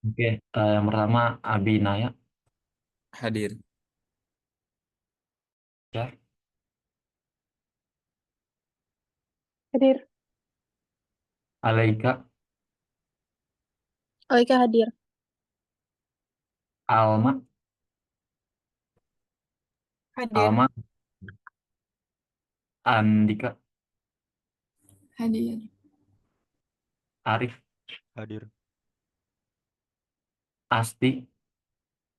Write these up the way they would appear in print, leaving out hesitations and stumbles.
Oke, yang pertama Abi Naya, Hadir. ya, Hadir. Alaika, Oika hadir. Alma, Hadir. Alma, Andika, Hadir. Arif, Hadir. Asti,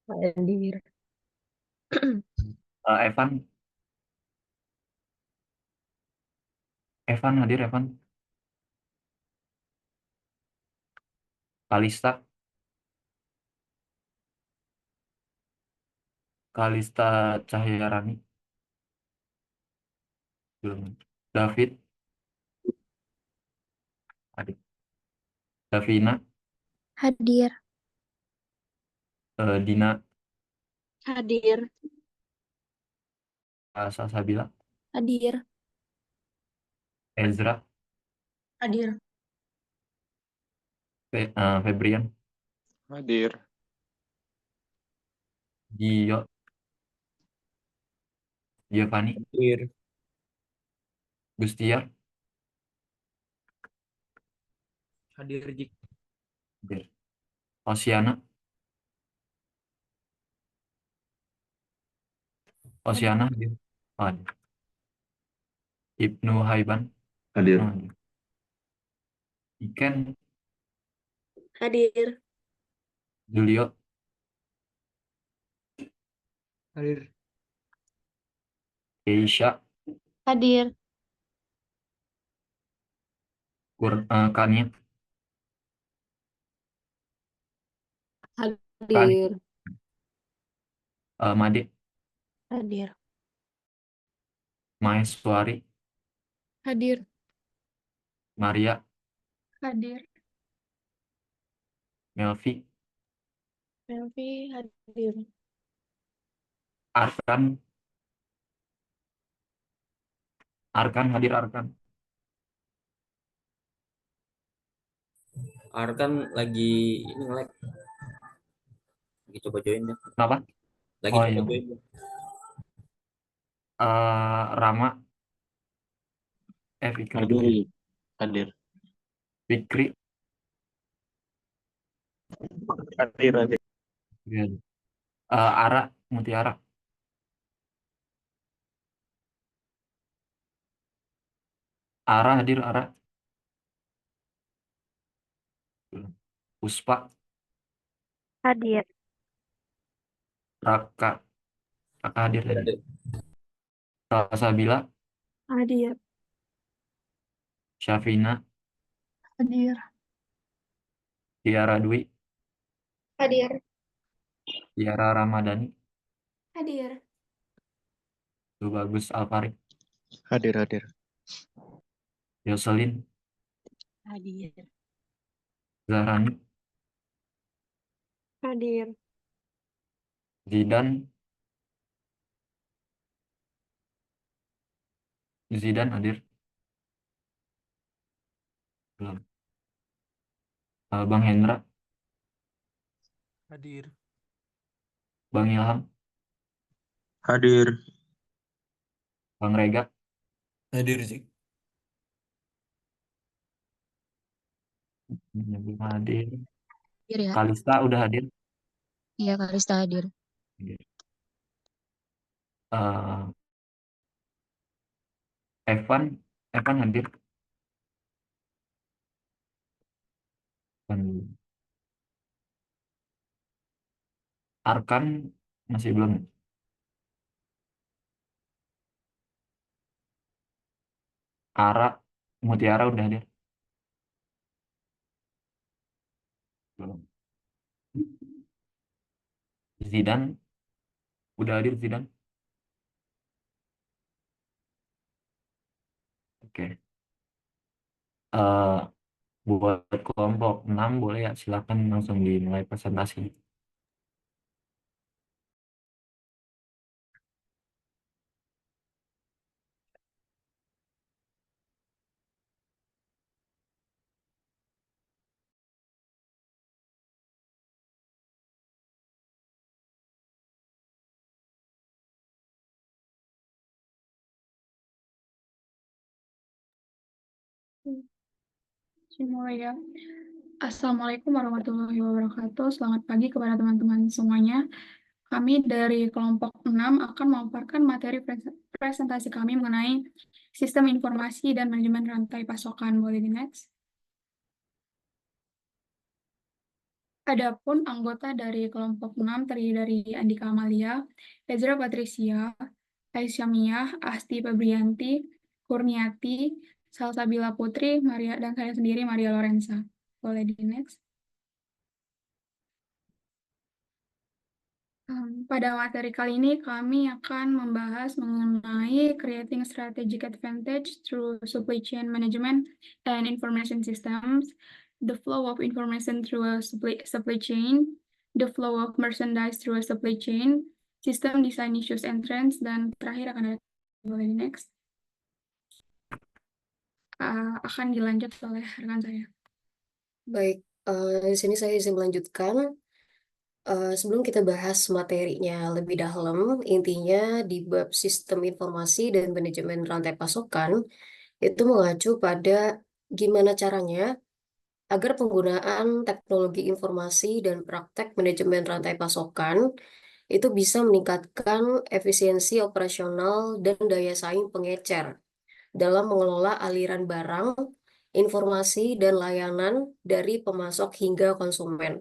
Hadir. Evan, Evan hadir, Evan, Kalista, Kalista Cahyarani, belum. David, adik, Davina, Hadir. Dina, Hadir. Salsabila, Hadir. Ezra, Hadir. Febrian, Hadir. Gio, Giovanni, Hadir. Gustiar, Hadir, Jik. hadir. Osiana, Osiana hadir. Oh, hadir. Ibnu Haiban, oh, Hadir. hadir. Iken, Hadir. Julio, Hadir. Keisha, Hadir. Kania, Kani, Hadir. Made, Hadir. Maheswari, Hadir. Maria, Hadir. Melvi, Melvi hadir. Arkan, Arkan hadir, Arkan. Arkan lagi ini nge-lag. Lagi coba join deh. Kenapa? Lagi Oh coba iya. join deh. Rama, Fikri, Hadir. Hadir. Fikri, Hadir. Hadir. ya. Ara, Mutiara, Ara hadir, Ara, Puspa, Hadir. Raka, Raka hadir Hadir, tadi. hadir. Salsabila, Hadir. Syafina, Hadir. Tiara Dwi, Hadir. Tiara Ramadhani, Hadir. Bagus Alfarid, Hadir. Hadir. Yoselin, Hadir. Zahrani, Hadir. Zidan, Zidan hadir. Belum. Bang Hendra, Hadir. Bang Ilham, Hadir. Bang Rega, Hadir, Jik. belum hadir. Hadir ya. Kalista udah hadir. Iya, Kalista hadir. Eh, Evan, Evan hadir. Dan Arkan masih belum. Ara, Mutiara udah hadir. Belum. Zidan udah hadir, Zidan. Oke. Eh, buat kelompok 6 boleh ya, silakan langsung dimulai presentasi. Dimulai ya. Assalamualaikum warahmatullahi wabarakatuh. Selamat pagi kepada teman-teman semuanya. Kami dari kelompok 6 akan memaparkan materi presentasi kami mengenai sistem informasi dan manajemen rantai pasokan. Boleh di next. Adapun anggota dari kelompok 6 terdiri dari Andika Amalia, Ezra Patricia, Aisyah Miyah, Asti Febrianti, Kurniati, Salsabila Putri, Maria, dan saya sendiri Maria Lorenza. Boleh di next. Pada materi kali ini kami akan membahas mengenai creating strategic advantage through supply chain management and information systems, the flow of information through a supply chain, the flow of merchandise through a supply chain, system design issues and trends, dan terakhir akan ada boleh next. Akan dilanjut oleh rekan saya. Baik, di sini saya izin melanjutkan. Sebelum kita bahas materinya lebih dalam, intinya di bab sistem informasi dan manajemen rantai pasokan, itu mengacu pada gimana caranya agar penggunaan teknologi informasi dan praktek manajemen rantai pasokan itu bisa meningkatkan efisiensi operasional dan daya saing pengecer dalam mengelola aliran barang, informasi, dan layanan dari pemasok hingga konsumen.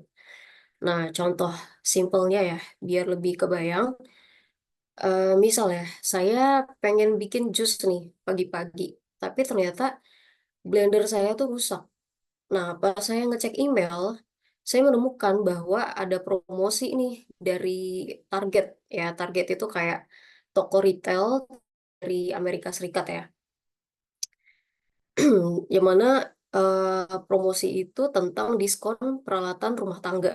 Nah, contoh simpelnya ya, biar lebih kebayang. Misal ya, saya pengen bikin jus nih pagi-pagi, tapi ternyata blender saya tuh rusak. Nah, pas saya ngecek email, saya menemukan bahwa ada promosi nih dari Target. Ya, Target itu kayak toko retail dari Amerika Serikat ya. Yang mana promosi itu tentang diskon peralatan rumah tangga.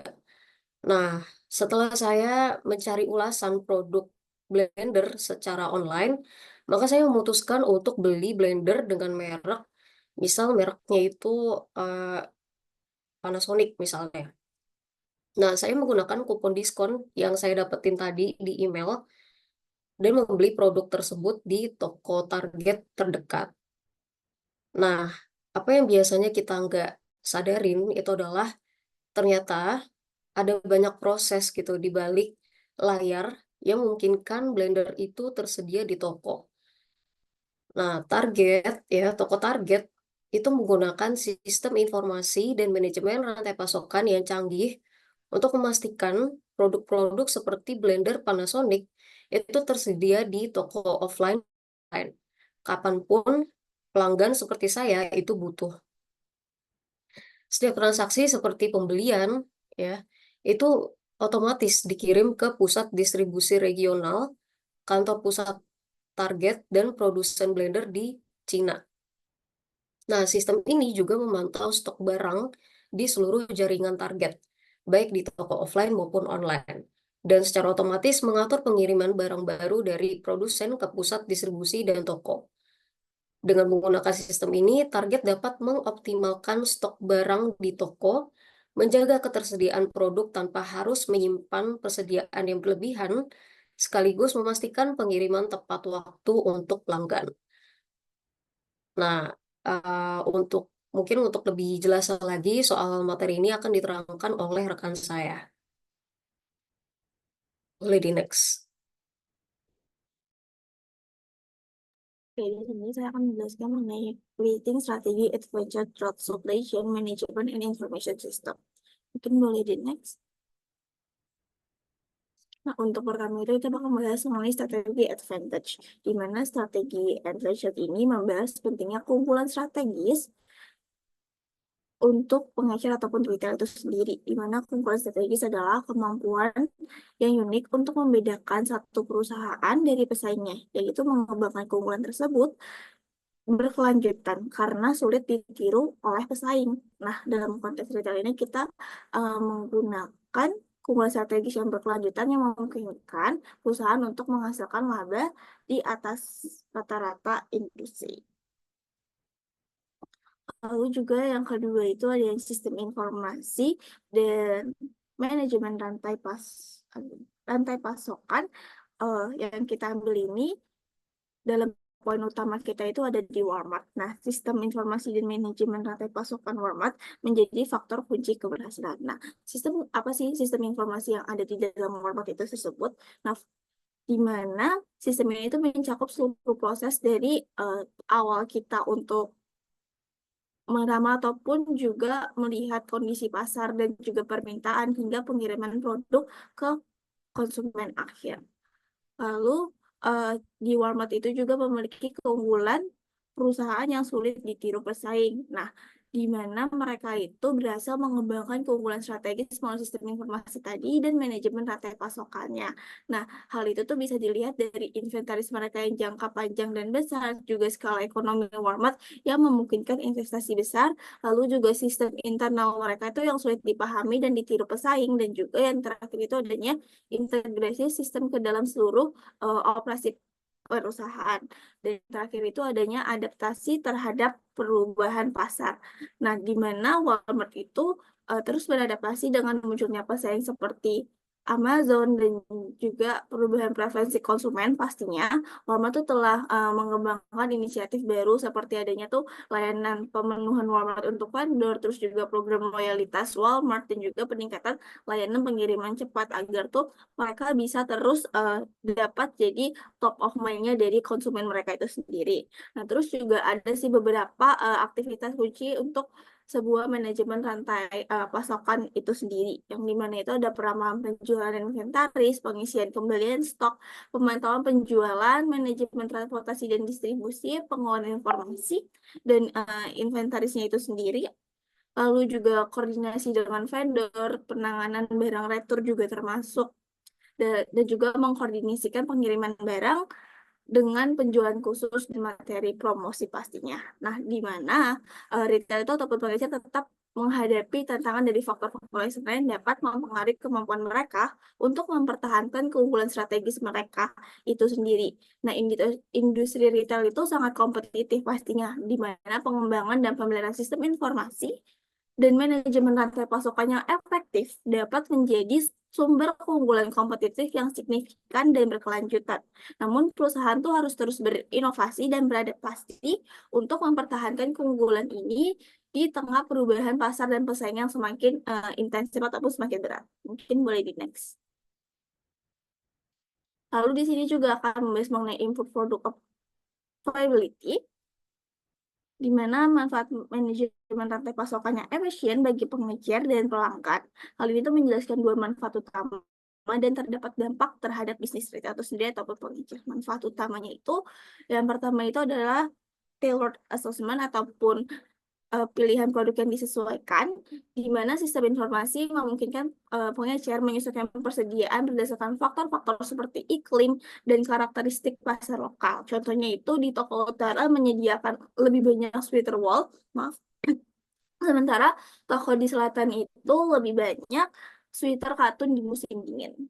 Nah, setelah saya mencari ulasan produk blender secara online, maka saya memutuskan untuk beli blender dengan merek, misal mereknya itu eh, Panasonic misalnya. Nah, saya menggunakan kupon diskon yang saya dapetin tadi di email dan membeli produk tersebut di toko Target terdekat. Nah, apa yang biasanya kita nggak sadarin itu adalah ternyata ada banyak proses gitu di balik layar yang memungkinkan blender itu tersedia di toko. Nah, toko Target itu menggunakan sistem informasi dan manajemen rantai pasokan yang canggih untuk memastikan produk-produk seperti blender Panasonic itu tersedia di toko offline kapanpun pelanggan seperti saya itu butuh. Setiap transaksi seperti pembelian ya itu otomatis dikirim ke pusat distribusi regional, kantor pusat Target, dan produsen blender di Cina. Nah, sistem ini juga memantau stok barang di seluruh jaringan Target, baik di toko offline maupun online, dan secara otomatis mengatur pengiriman barang baru dari produsen ke pusat distribusi dan toko. Dengan menggunakan sistem ini, Target dapat mengoptimalkan stok barang di toko, menjaga ketersediaan produk tanpa harus menyimpan persediaan yang berlebihan, sekaligus memastikan pengiriman tepat waktu untuk pelanggan. Nah, mungkin untuk lebih jelas lagi soal materi ini akan diterangkan oleh rekan saya. Boleh di next. Oke, di sini saya akan menjelaskan mengenai creating strategi adventure through supply chain management and information system. Mungkin boleh di next. Nah, untuk pertama itu kita bakal membahas mengenai strategi advantage, di mana strategi advantage ini membahas pentingnya kumpulan strategis untuk pengecer ataupun retail itu sendiri, di mana kumpulan strategis adalah kemampuan yang unik untuk membedakan satu perusahaan dari pesaingnya, yaitu mengembangkan keunggulan tersebut berkelanjutan karena sulit ditiru oleh pesaing. Nah, dalam konteks retail ini kita menggunakan kumpulan strategis yang berkelanjutan yang memungkinkan perusahaan untuk menghasilkan laba di atas rata-rata industri. Lalu juga yang kedua itu ada yang sistem informasi dan manajemen rantai pasokan yang kita ambil ini dalam poin utama kita itu ada di Walmart. Nah, sistem informasi dan manajemen rantai pasokan Walmart menjadi faktor kunci keberhasilan. Nah, sistem apa sih sistem informasi yang ada di dalam Walmart itu tersebut? Nah, di mana sistem ini itu mencakup seluruh proses dari awal kita untuk meramal ataupun juga melihat kondisi pasar dan juga permintaan hingga pengiriman produk ke konsumen akhir. Lalu di Walmart itu juga memiliki keunggulan perusahaan yang sulit ditiru pesaing. Nah, di mana mereka itu berhasil mengembangkan keunggulan strategis melalui sistem informasi tadi dan manajemen rantai pasokannya. Nah, hal itu tuh bisa dilihat dari inventaris mereka yang jangka panjang dan besar, juga skala ekonomi Walmart yang memungkinkan investasi besar, lalu juga sistem internal mereka itu yang sulit dipahami dan ditiru pesaing, dan juga yang terakhir itu adanya integrasi sistem ke dalam seluruh operasi perusahaan. Dan terakhir itu adanya adaptasi terhadap perubahan pasar. Nah, di mana Walmart itu terus beradaptasi dengan munculnya pesaing seperti Amazon dan juga perubahan preferensi konsumen pastinya. Walmart itu telah mengembangkan inisiatif baru seperti adanya tuh layanan pemenuhan Walmart untuk vendor, terus juga program loyalitas Walmart dan juga peningkatan layanan pengiriman cepat agar tuh mereka bisa terus dapat jadi top of mind-nya dari konsumen mereka itu sendiri. Nah, terus juga ada sih beberapa aktivitas kunci untuk sebuah manajemen rantai pasokan itu sendiri, yang dimana itu ada peramalan penjualan inventaris, pengisian kembalian stok, pemantauan penjualan, manajemen transportasi dan distribusi, pengolahan informasi, dan inventarisnya itu sendiri. Lalu juga koordinasi dengan vendor, penanganan barang retur juga termasuk, dan juga mengkoordinasikan pengiriman barang dengan penjualan khusus dan materi promosi pastinya. Nah, di mana retail itu ataupun pengecer tetap menghadapi tantangan dari faktor-faktor yang sebenarnya dapat mempengaruhi kemampuan mereka untuk mempertahankan keunggulan strategis mereka itu sendiri. Nah, industri retail itu sangat kompetitif pastinya, di mana pengembangan dan pemeliharaan sistem informasi dan manajemen rantai pasokan yang efektif dapat menjadi sumber keunggulan kompetitif yang signifikan dan berkelanjutan. Namun, perusahaan tuh harus terus berinovasi dan beradaptasi untuk mempertahankan keunggulan ini di tengah perubahan pasar dan persaingan yang semakin intensif ataupun semakin berat. Mungkin boleh di next. Lalu di sini juga akan membahas mengenai input product availability, di mana manfaat manajemen rantai pasokannya efisien bagi pengecer dan pelanggan. Hal ini tuh menjelaskan dua manfaat utama dan terdapat dampak terhadap bisnis retail itu sendiri ataupun pengecer. Manfaat utamanya itu, yang pertama itu adalah tailored assessment ataupun pilihan produk yang disesuaikan, di mana sistem informasi memungkinkan pengecer menyesuaikan persediaan berdasarkan faktor-faktor seperti iklim dan karakteristik pasar lokal. Contohnya itu di toko utara menyediakan lebih banyak sweater wall, maaf. Sementara toko di selatan itu lebih banyak sweater katun di musim dingin.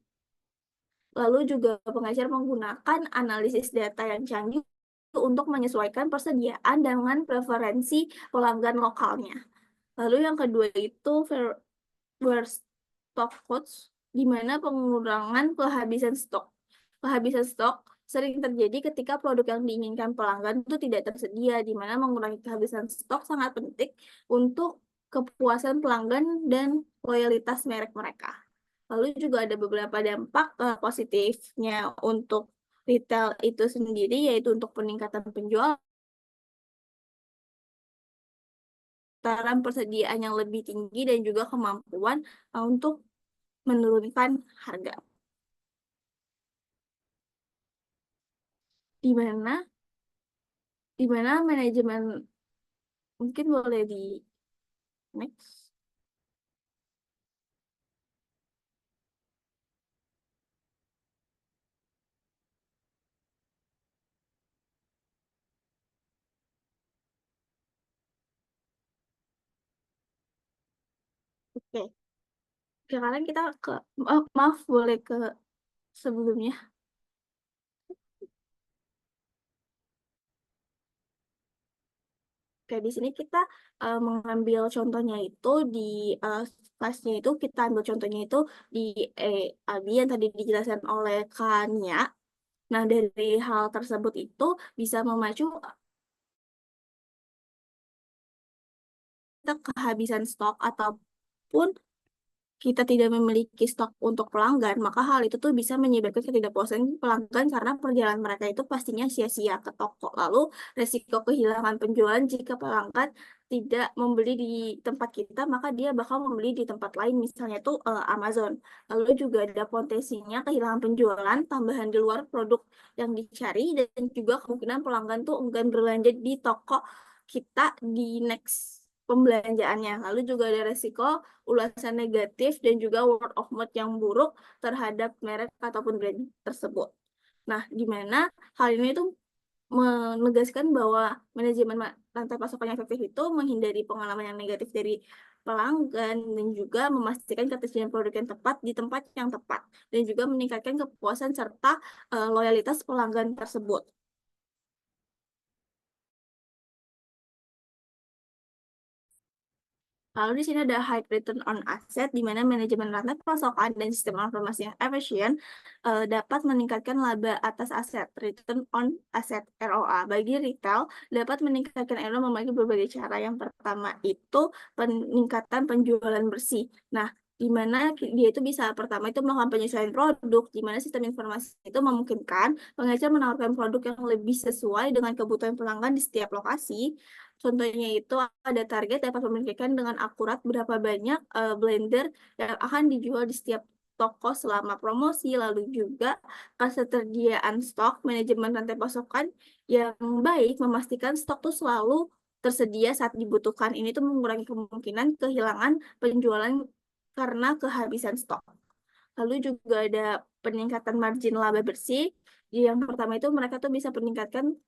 Lalu juga pengecer menggunakan analisis data yang canggih untuk menyesuaikan persediaan dengan preferensi pelanggan lokalnya. Lalu yang kedua itu fair stock codes, di mana pengurangan kehabisan stok. Kehabisan stok sering terjadi ketika produk yang diinginkan pelanggan itu tidak tersedia, di mana mengurangi kehabisan stok sangat penting untuk kepuasan pelanggan dan loyalitas merek mereka. Lalu juga ada beberapa dampak positifnya untuk retail itu sendiri, yaitu untuk peningkatan penjualan, persediaan yang lebih tinggi, dan juga kemampuan untuk menurunkan harga. Di mana manajemen, mungkin boleh di next. Oke. Sekarang kita ke, maaf, boleh ke sebelumnya. Oke, di sini kita mengambil contohnya itu di kelasnya itu, kita ambil contohnya itu di AB yang tadi dijelaskan oleh Kania. Nah, dari hal tersebut itu bisa memacu kita kehabisan stok ataupun kita tidak memiliki stok untuk pelanggan, maka hal itu tuh bisa menyebabkan ketidakpuasan pelanggan karena perjalanan mereka itu pastinya sia-sia ke toko. Lalu resiko kehilangan penjualan jika pelanggan tidak membeli di tempat kita, maka dia bakal membeli di tempat lain, misalnya tuh Amazon. Lalu juga ada potensinya kehilangan penjualan tambahan di luar produk yang dicari dan juga kemungkinan pelanggan tuh enggan berlanjut di toko kita di next pembelanjaannya. Lalu juga ada resiko ulasan negatif dan juga word of mouth yang buruk terhadap merek ataupun brand tersebut. Nah, di mana hal ini tuh menegaskan bahwa manajemen rantai pasokan yang efektif itu menghindari pengalaman yang negatif dari pelanggan dan juga memastikan ketersediaan produk yang tepat di tempat yang tepat dan juga meningkatkan kepuasan serta loyalitas pelanggan tersebut. Lalu di sini ada high return on asset, di mana manajemen rantai pasokan dan sistem informasi yang efisien dapat meningkatkan laba atas aset, return on asset ROA. Bagi retail, dapat meningkatkan ROA melalui berbagai cara. Yang pertama itu peningkatan penjualan bersih. Nah, di mana dia itu bisa pertama itu melakukan penyesuaian produk, di mana sistem informasi itu memungkinkan pengecer menawarkan produk yang lebih sesuai dengan kebutuhan pelanggan di setiap lokasi. Contohnya itu ada target dapat memikirkan dengan akurat berapa banyak blender yang akan dijual di setiap toko selama promosi, lalu juga ketersediaan stok, manajemen rantai pasokan yang baik memastikan stok tuh selalu tersedia saat dibutuhkan. Ini tuh mengurangi kemungkinan kehilangan penjualan karena kehabisan stok. Lalu juga ada peningkatan margin laba bersih. Yang pertama itu mereka tuh bisa meningkatkan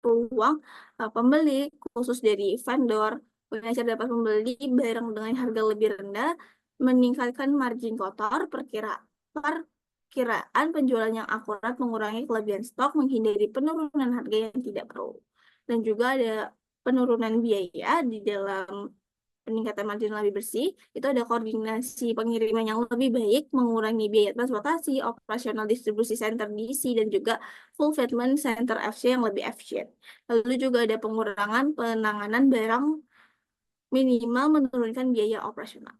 peluang pembeli khusus dari vendor. Pengecer dapat membeli barang dengan harga lebih rendah, meningkatkan margin kotor, perkiraan penjualan yang akurat, mengurangi kelebihan stok, menghindari penurunan harga yang tidak perlu. Dan juga ada penurunan biaya di dalam peningkatan margin lebih bersih, itu ada koordinasi pengiriman yang lebih baik, mengurangi biaya transportasi, operasional distribusi center DC, dan juga fulfillment center FC yang lebih efisien. Lalu juga ada pengurangan penanganan barang minimal menurunkan biaya operasional.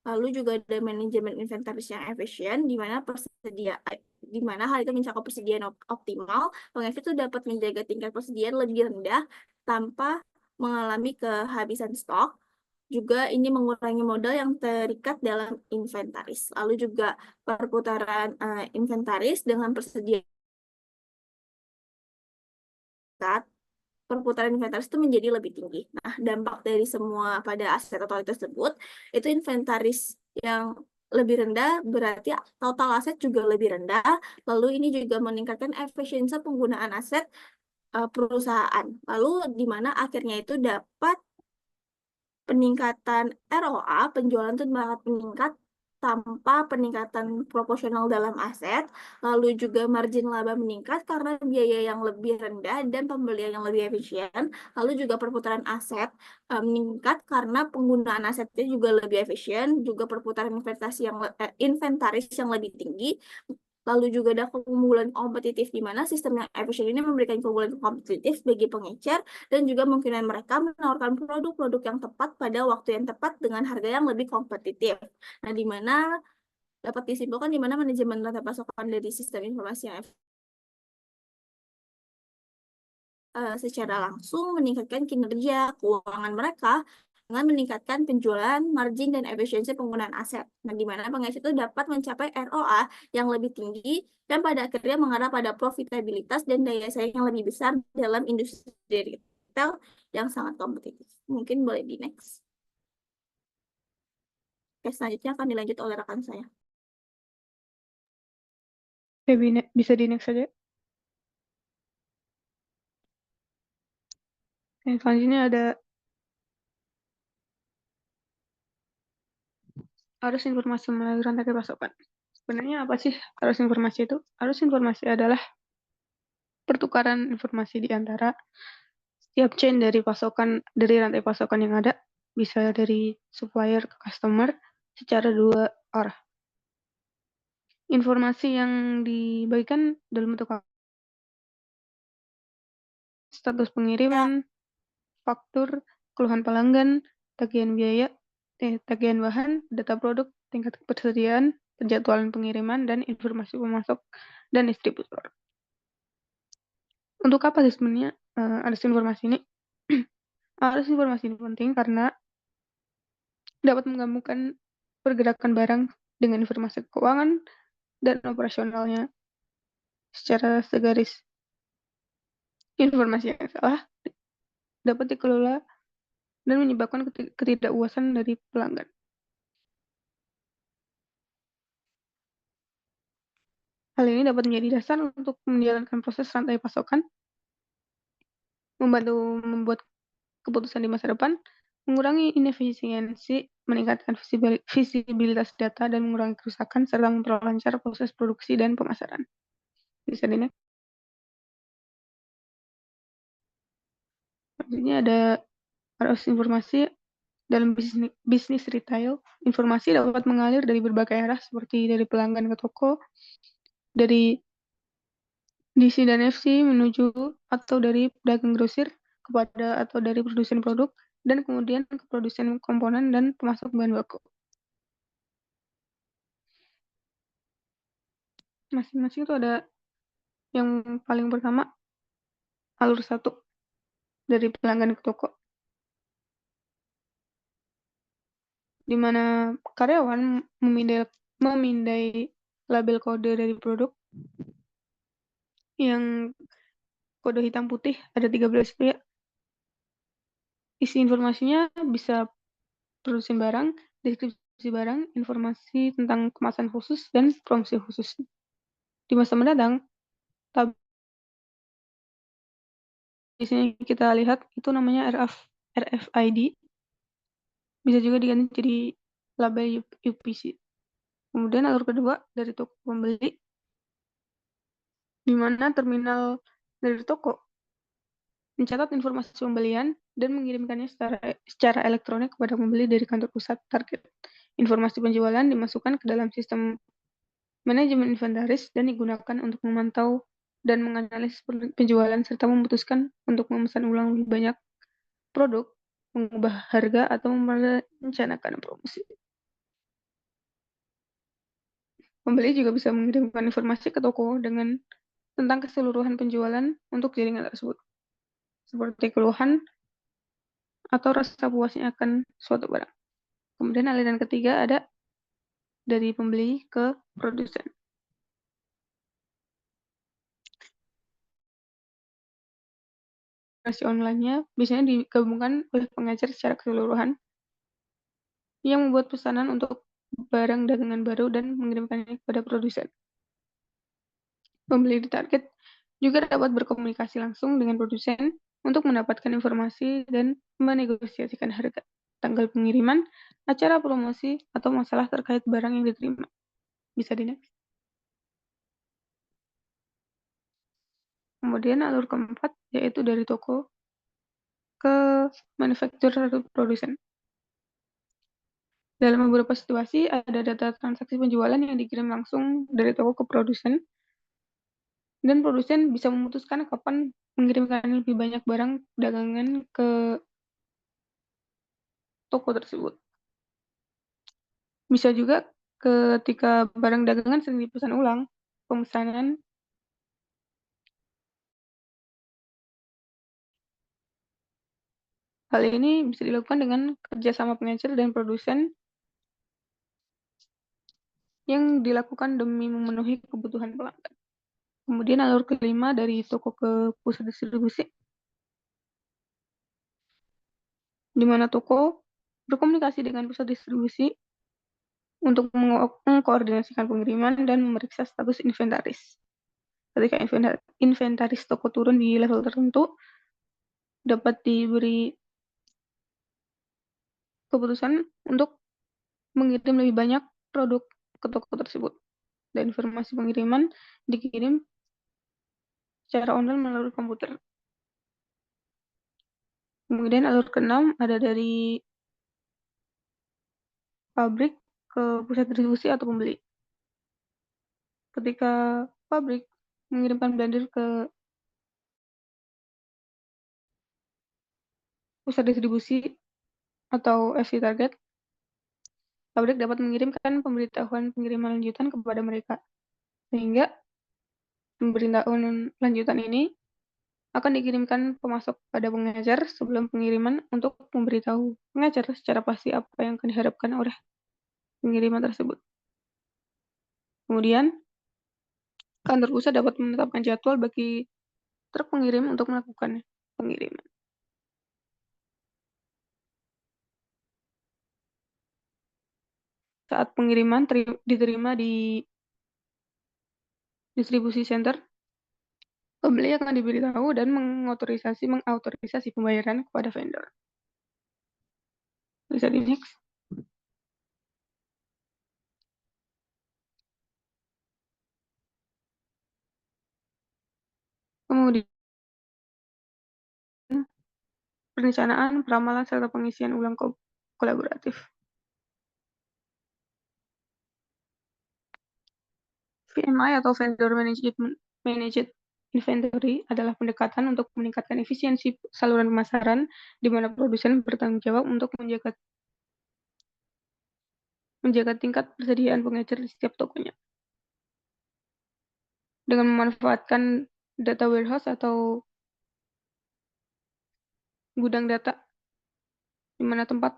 Lalu juga ada manajemen inventaris yang efisien, di mana hal itu mencakup persediaan optimal. Pengecer itu dapat menjaga tingkat persediaan lebih rendah tanpa mengalami kehabisan stok. Juga ini mengurangi modal yang terikat dalam inventaris. Lalu juga perputaran inventaris dengan persediaan perputaran inventaris itu menjadi lebih tinggi. Nah, dampak dari semua pada aset atau tersebut, itu inventaris yang lebih rendah berarti total aset juga lebih rendah. Lalu ini juga meningkatkan efisiensi penggunaan aset perusahaan. Lalu di mana akhirnya itu dapat peningkatan ROA, penjualan itu dapat meningkat tanpa peningkatan proporsional dalam aset, lalu juga margin laba meningkat karena biaya yang lebih rendah dan pembelian yang lebih efisien, lalu juga perputaran aset meningkat karena penggunaan asetnya juga lebih efisien, juga perputaran inventaris yang lebih tinggi. Lalu juga ada keunggulan kompetitif di mana sistem yang efisien ini memberikan keunggulan kompetitif bagi pengecer dan juga kemungkinan mereka menawarkan produk-produk yang tepat pada waktu yang tepat dengan harga yang lebih kompetitif. Nah, di mana dapat disimpulkan di mana manajemen rantai pasokan dari sistem informasi yang secara langsung meningkatkan kinerja keuangan mereka dengan meningkatkan penjualan, margin, dan efisiensi penggunaan aset. Nah, di mana pengecer itu dapat mencapai ROA yang lebih tinggi dan pada akhirnya mengarah pada profitabilitas dan daya saing yang lebih besar dalam industri retail yang sangat kompetitif. Mungkin boleh di next. Oke, selanjutnya akan dilanjut oleh rekan saya. Oke, bisa di next saja. Yang selanjutnya ada arus informasi melalui rantai pasokan. Sebenarnya apa sih arus informasi itu? Arus informasi adalah pertukaran informasi di antara setiap chain dari rantai pasokan yang ada, bisa dari supplier ke customer secara dua arah. informasi yang dibagikan dalam bentuk status pengiriman, faktur, keluhan pelanggan, tagihan biaya, tagihan bahan, data produk, tingkat ketersediaan, penjadwalan pengiriman, dan informasi pemasok dan distributor. Untuk apa sih sebenarnya arus informasi ini? Arus informasi ini penting karena dapat menggabungkan pergerakan barang dengan informasi keuangan dan operasionalnya secara segaris. Informasi yang salah dapat dikelola dan menyebabkan ketidakpuasan dari pelanggan. Hal ini dapat menjadi dasar untuk menjalankan proses rantai pasokan, membantu membuat keputusan di masa depan, mengurangi inefisiensi, meningkatkan visibilitas data, dan mengurangi kerusakan, serta memperlancar proses produksi dan pemasaran. Bisa di next. Artinya ada arus informasi dalam bisnis retail. Informasi dapat mengalir dari berbagai arah seperti dari pelanggan ke toko, dari DC dan FC menuju atau dari pedagang grosir kepada atau dari produsen produk dan kemudian ke produsen komponen dan pemasok bahan baku. Masing-masing itu ada yang paling pertama alur 1 dari pelanggan ke toko, di mana karyawan memindai label kode dari produk yang kode hitam putih ada 13 itu ya. Isi informasinya bisa produsen barang, deskripsi barang, informasi tentang kemasan khusus, dan promosi khusus. Di masa mendatang, di sini kita lihat itu namanya RFID, bisa juga diganti jadi label UPC. Kemudian alur kedua dari toko pembeli, di mana terminal dari toko mencatat informasi pembelian dan mengirimkannya secara elektronik kepada pembeli dari kantor pusat target. Informasi penjualan dimasukkan ke dalam sistem manajemen inventaris dan digunakan untuk memantau dan menganalisis penjualan serta memutuskan untuk memesan ulang lebih banyak produk, mengubah harga, atau merencanakan promosi. Pembeli juga bisa mengirimkan informasi ke toko tentang keseluruhan penjualan untuk jaringan tersebut, seperti keluhan atau rasa puasnya akan suatu barang. Kemudian aliran ketiga ada dari pembeli ke produsen. Operasi online-nya biasanya digabungkan oleh pengajar secara keseluruhan yang membuat pesanan untuk barang dagangan baru dan mengirimkannya kepada produsen. Pembeli di target juga dapat berkomunikasi langsung dengan produsen untuk mendapatkan informasi dan menegosiasikan harga, tanggal pengiriman, acara promosi, atau masalah terkait barang yang diterima. Bisa di next. Kemudian alur keempat yaitu dari toko ke manufaktur atau produsen. Dalam beberapa situasi ada data transaksi penjualan yang dikirim langsung dari toko ke produsen, dan produsen bisa memutuskan kapan mengirimkan lebih banyak barang dagangan ke toko tersebut. Bisa juga ketika barang dagangan sedang dipesan ulang, pemesanan hal ini bisa dilakukan dengan kerjasama pengecer dan produsen yang dilakukan demi memenuhi kebutuhan pelanggan. Kemudian alur kelima dari toko ke pusat distribusi, di mana toko berkomunikasi dengan pusat distribusi untuk mengkoordinasikan pengiriman dan memeriksa status inventaris. Ketika inventaris toko turun di level tertentu, dapat diberi keputusan untuk mengirim lebih banyak produk ke toko tersebut. Dan informasi pengiriman dikirim secara online melalui komputer. Kemudian alur ke-6 ada dari pabrik ke pusat distribusi atau pembeli. ketika pabrik mengirimkan blender ke pusat distribusi atau FC target, pabrik dapat mengirimkan pemberitahuan pengiriman lanjutan kepada mereka, sehingga pemberitahuan lanjutan ini akan dikirimkan pemasok pada pengecer sebelum pengiriman untuk memberitahu pengecer secara pasti apa yang akan diharapkan oleh pengiriman tersebut. Kemudian, kantor pusat dapat menetapkan jadwal bagi truk pengirim untuk melakukan pengiriman. Saat pengiriman diterima di distribusi center, pembeli akan diberitahu dan mengautorisasi pembayaran kepada vendor. Bisa di next. Kemudian, perencanaan, peramalan, serta pengisian ulang kolaboratif. VMI atau Vendor Managed Inventory adalah pendekatan untuk meningkatkan efisiensi saluran pemasaran, di mana produsen bertanggung jawab untuk menjaga tingkat persediaan pengecer di setiap tokonya. Dengan memanfaatkan data warehouse atau gudang data, di mana tempat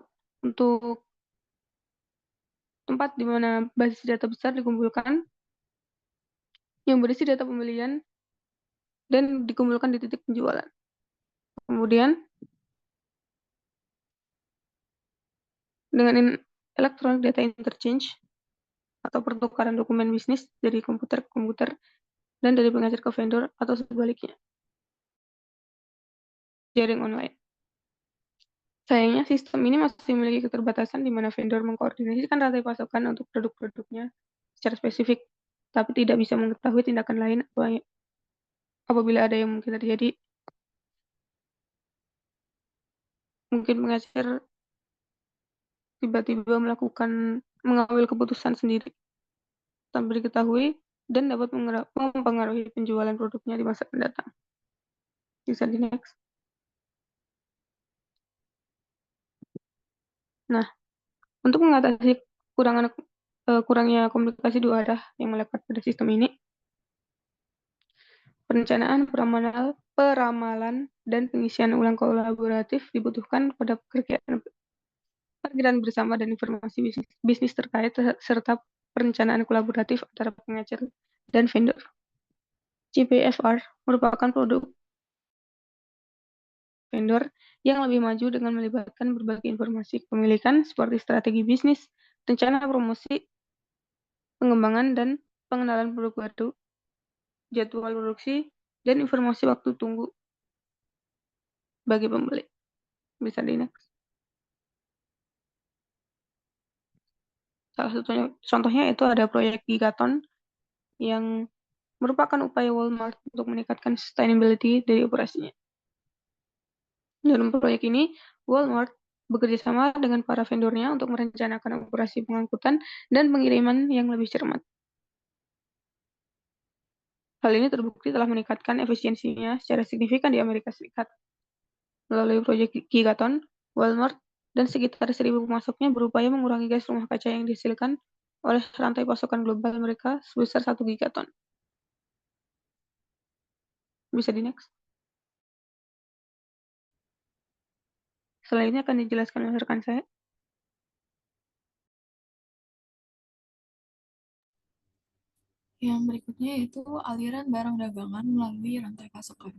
di mana basis data besar dikumpulkan, yang berisi data pembelian dan dikumpulkan di titik penjualan. Kemudian, dengan electronic data interchange atau pertukaran dokumen bisnis dari komputer ke komputer dan dari pengecer ke vendor atau sebaliknya. Jaring online. Sayangnya sistem ini masih memiliki keterbatasan di mana vendor mengkoordinasikan rantai pasokan untuk produk-produknya secara spesifik, tapi tidak bisa mengetahui tindakan lain apabila ada yang mungkin terjadi. Mungkin pengecer tiba-tiba mengambil keputusan sendiri tanpa diketahui dan dapat mempengaruhi penjualan produknya di masa mendatang. Bisa di next. Nah, untuk mengatasi kurangnya komunikasi dua arah yang melekat pada sistem ini, perencanaan, peramalan, dan pengisian ulang kolaboratif dibutuhkan pada pekerjaan bersama dan informasi bisnis terkait serta perencanaan kolaboratif antara pengecer dan vendor. CPFR merupakan produk vendor yang lebih maju dengan melibatkan berbagai informasi kepemilikan seperti strategi bisnis, rencana promosi, pengembangan dan pengenalan produk baru, jadwal produksi, dan informasi waktu tunggu bagi pembeli. Bisa di next. Salah satunya contohnya itu ada proyek Gigaton yang merupakan upaya Walmart untuk meningkatkan sustainability dari operasinya. Dalam proyek ini, Walmart bekerja sama dengan para vendornya untuk merencanakan operasi pengangkutan dan pengiriman yang lebih cermat. Hal ini terbukti telah meningkatkan efisiensinya secara signifikan di Amerika Serikat. Melalui proyek Gigaton, Walmart dan sekitar 1.000 pemasoknya berupaya mengurangi gas rumah kaca yang dihasilkan oleh rantai pasokan global mereka sebesar 1 gigaton. Bisa di next. Selanjutnya akan dijelaskan oleh rekan saya. Yang berikutnya yaitu aliran barang dagangan melalui rantai pasokan.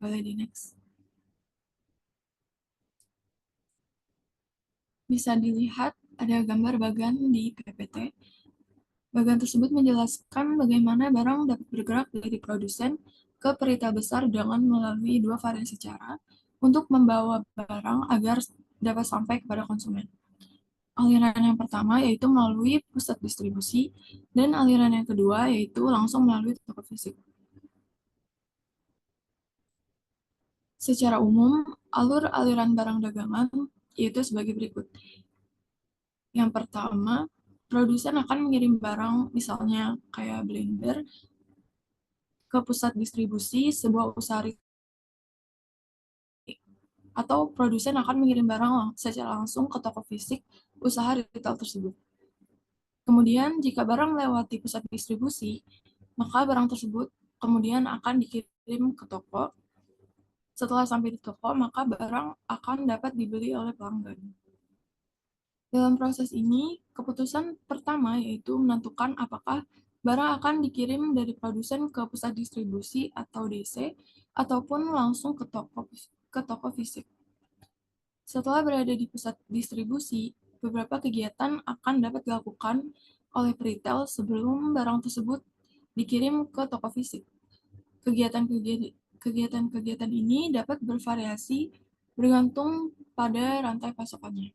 Boleh di next. Bisa dilihat ada gambar bagan di PPT. Bagan tersebut menjelaskan bagaimana barang dapat bergerak dari produsen ke peritel besar dengan melalui dua variasi cara untuk membawa barang agar dapat sampai kepada konsumen. Aliran yang pertama yaitu melalui pusat distribusi, dan aliran yang kedua yaitu langsung melalui toko fisik. Secara umum, alur aliran barang dagangan yaitu sebagai berikut. Yang pertama, produsen akan mengirim barang, misalnya kayak blender, ke pusat distribusi sebuah usaha retail, atau produsen akan mengirim barang secara langsung ke toko fisik usaha retail tersebut. Kemudian, jika barang melewati pusat distribusi, maka barang tersebut kemudian akan dikirim ke toko. Setelah sampai di toko, maka barang akan dapat dibeli oleh pelanggan. Dalam proses ini, keputusan pertama yaitu menentukan apakah barang akan dikirim dari produsen ke pusat distribusi atau DC, ataupun langsung ke toko fisik. Setelah berada di pusat distribusi, beberapa kegiatan akan dapat dilakukan oleh retail sebelum barang tersebut dikirim ke toko fisik. Kegiatan-kegiatan ini dapat bervariasi bergantung pada rantai pasokannya.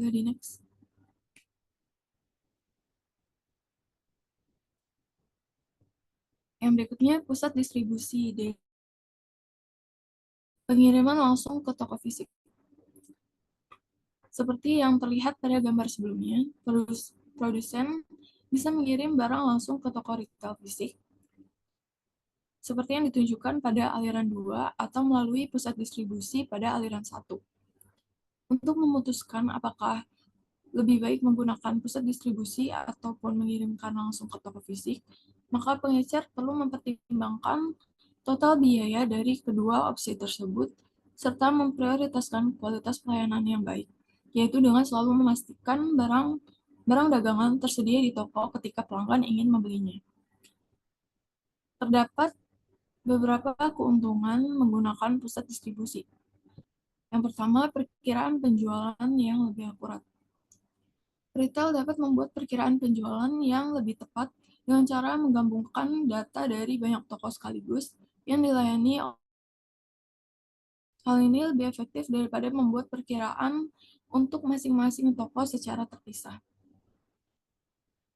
Di next. Yang berikutnya, pusat distribusi pengiriman langsung ke toko fisik. Seperti yang terlihat pada gambar sebelumnya, produsen bisa mengirim barang langsung ke toko retail fisik, seperti yang ditunjukkan pada aliran 2 atau melalui pusat distribusi pada aliran 1. Untuk memutuskan apakah lebih baik menggunakan pusat distribusi ataupun mengirimkan langsung ke toko fisik, maka pengecer perlu mempertimbangkan total biaya dari kedua opsi tersebut, serta memprioritaskan kualitas pelayanan yang baik, yaitu dengan selalu memastikan barang dagangan tersedia di toko ketika pelanggan ingin membelinya. Terdapat beberapa keuntungan menggunakan pusat distribusi. Yang pertama, perkiraan penjualan yang lebih akurat. Retail dapat membuat perkiraan penjualan yang lebih tepat dengan cara menggabungkan data dari banyak toko sekaligus yang dilayani. Hal ini lebih efektif daripada membuat perkiraan untuk masing-masing toko secara terpisah.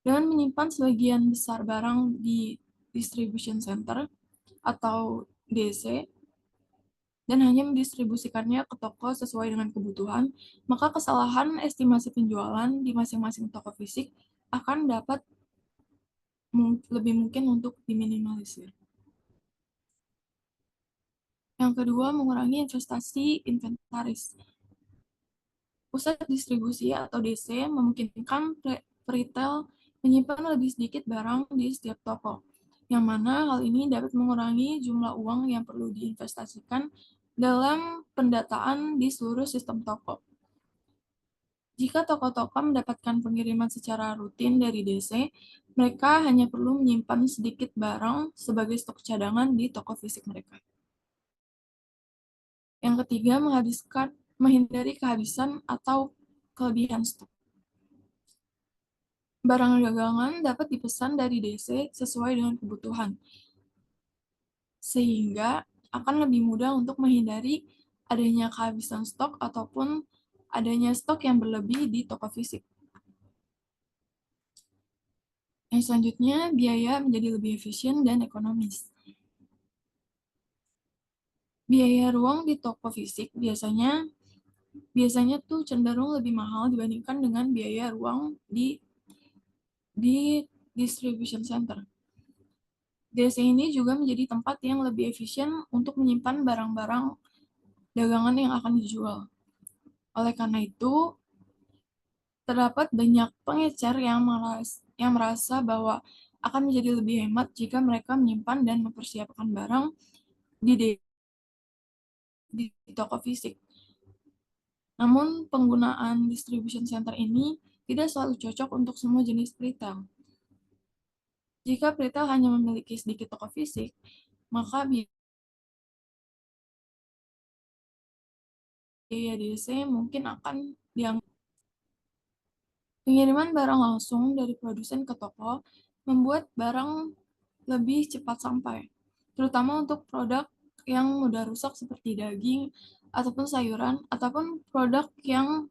Dengan menyimpan sebagian besar barang di distribution center atau DC, dan hanya mendistribusikannya ke toko sesuai dengan kebutuhan, maka kesalahan estimasi penjualan di masing-masing toko fisik akan dapat lebih mungkin untuk diminimalisir. Yang kedua, mengurangi investasi inventaris. Pusat distribusi atau DC memungkinkan retail menyimpan lebih sedikit barang di setiap toko, yang mana hal ini dapat mengurangi jumlah uang yang perlu diinvestasikan dalam pendataan di seluruh sistem toko. Jika toko-toko mendapatkan pengiriman secara rutin dari DC, mereka hanya perlu menyimpan sedikit barang sebagai stok cadangan di toko fisik mereka. Yang ketiga, menghindari kehabisan atau kelebihan stok. Barang dagangan dapat dipesan dari DC sesuai dengan kebutuhan, sehingga akan lebih mudah untuk menghindari adanya kehabisan stok ataupun adanya stok yang berlebih di toko fisik. Yang selanjutnya, biaya menjadi lebih efisien dan ekonomis. Biaya ruang di toko fisik biasanya tuh cenderung lebih mahal dibandingkan dengan biaya ruang di distribution center. DC ini juga menjadi tempat yang lebih efisien untuk menyimpan barang-barang dagangan yang akan dijual. Oleh karena itu, terdapat banyak pengecer yang merasa bahwa akan menjadi lebih hemat jika mereka menyimpan dan mempersiapkan barang di toko fisik. Namun, penggunaan distribution center ini tidak selalu cocok untuk semua jenis retail. Jika retail hanya memiliki sedikit toko fisik, maka biaya DC mungkin akan dianggap. Pengiriman barang langsung dari produsen ke toko membuat barang lebih cepat sampai, terutama untuk produk yang mudah rusak seperti daging ataupun sayuran, ataupun produk yang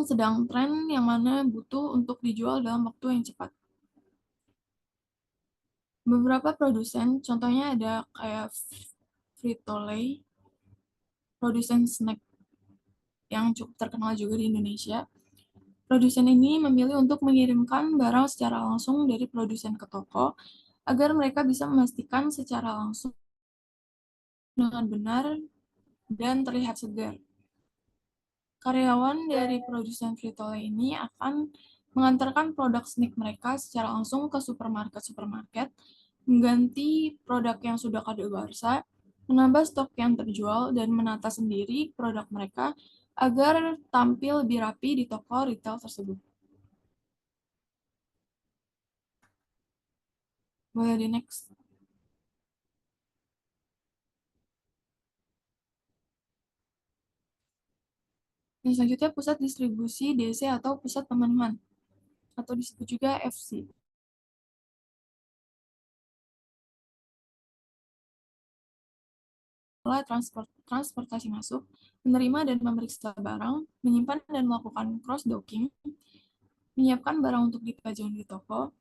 sedang tren yang mana butuh untuk dijual dalam waktu yang cepat. Beberapa produsen, contohnya ada kayak Frito-Lay, produsen snack yang cukup terkenal juga di Indonesia, Produsen ini memilih untuk mengirimkan barang secara langsung dari produsen ke toko agar mereka bisa memastikan secara langsung dengan benar dan terlihat segar. Karyawan dari produsen Frito-Lay ini akan mengantarkan produk snack mereka secara langsung ke supermarket-supermarket, mengganti produk yang sudah kadaluarsa, menambah stok yang terjual, dan menata sendiri produk mereka agar tampil lebih rapi di toko retail tersebut. Boleh di next. Yang selanjutnya pusat distribusi DC atau pusat pemenuhan, atau disebut juga FC. Transportasi masuk, menerima dan memeriksa barang, menyimpan dan melakukan cross-docking, menyiapkan barang untuk dipajang di toko,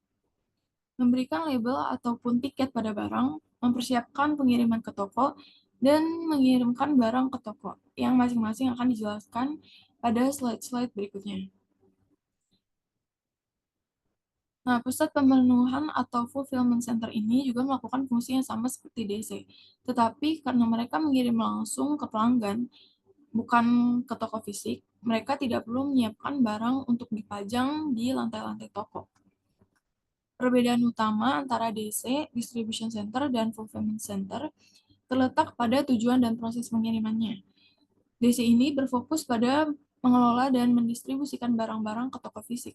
memberikan label ataupun tiket pada barang, mempersiapkan pengiriman ke toko, dan mengirimkan barang ke toko, yang masing-masing akan dijelaskan pada slide-slide berikutnya. Nah, pusat pemenuhan atau fulfillment center ini juga melakukan fungsi yang sama seperti DC, tetapi karena mereka mengirim langsung ke pelanggan, bukan ke toko fisik, mereka tidak perlu menyiapkan barang untuk dipajang di lantai-lantai toko. Perbedaan utama antara DC, Distribution Center, dan Fulfillment Center terletak pada tujuan dan proses pengirimannya. DC ini berfokus pada mengelola dan mendistribusikan barang-barang ke toko fisik,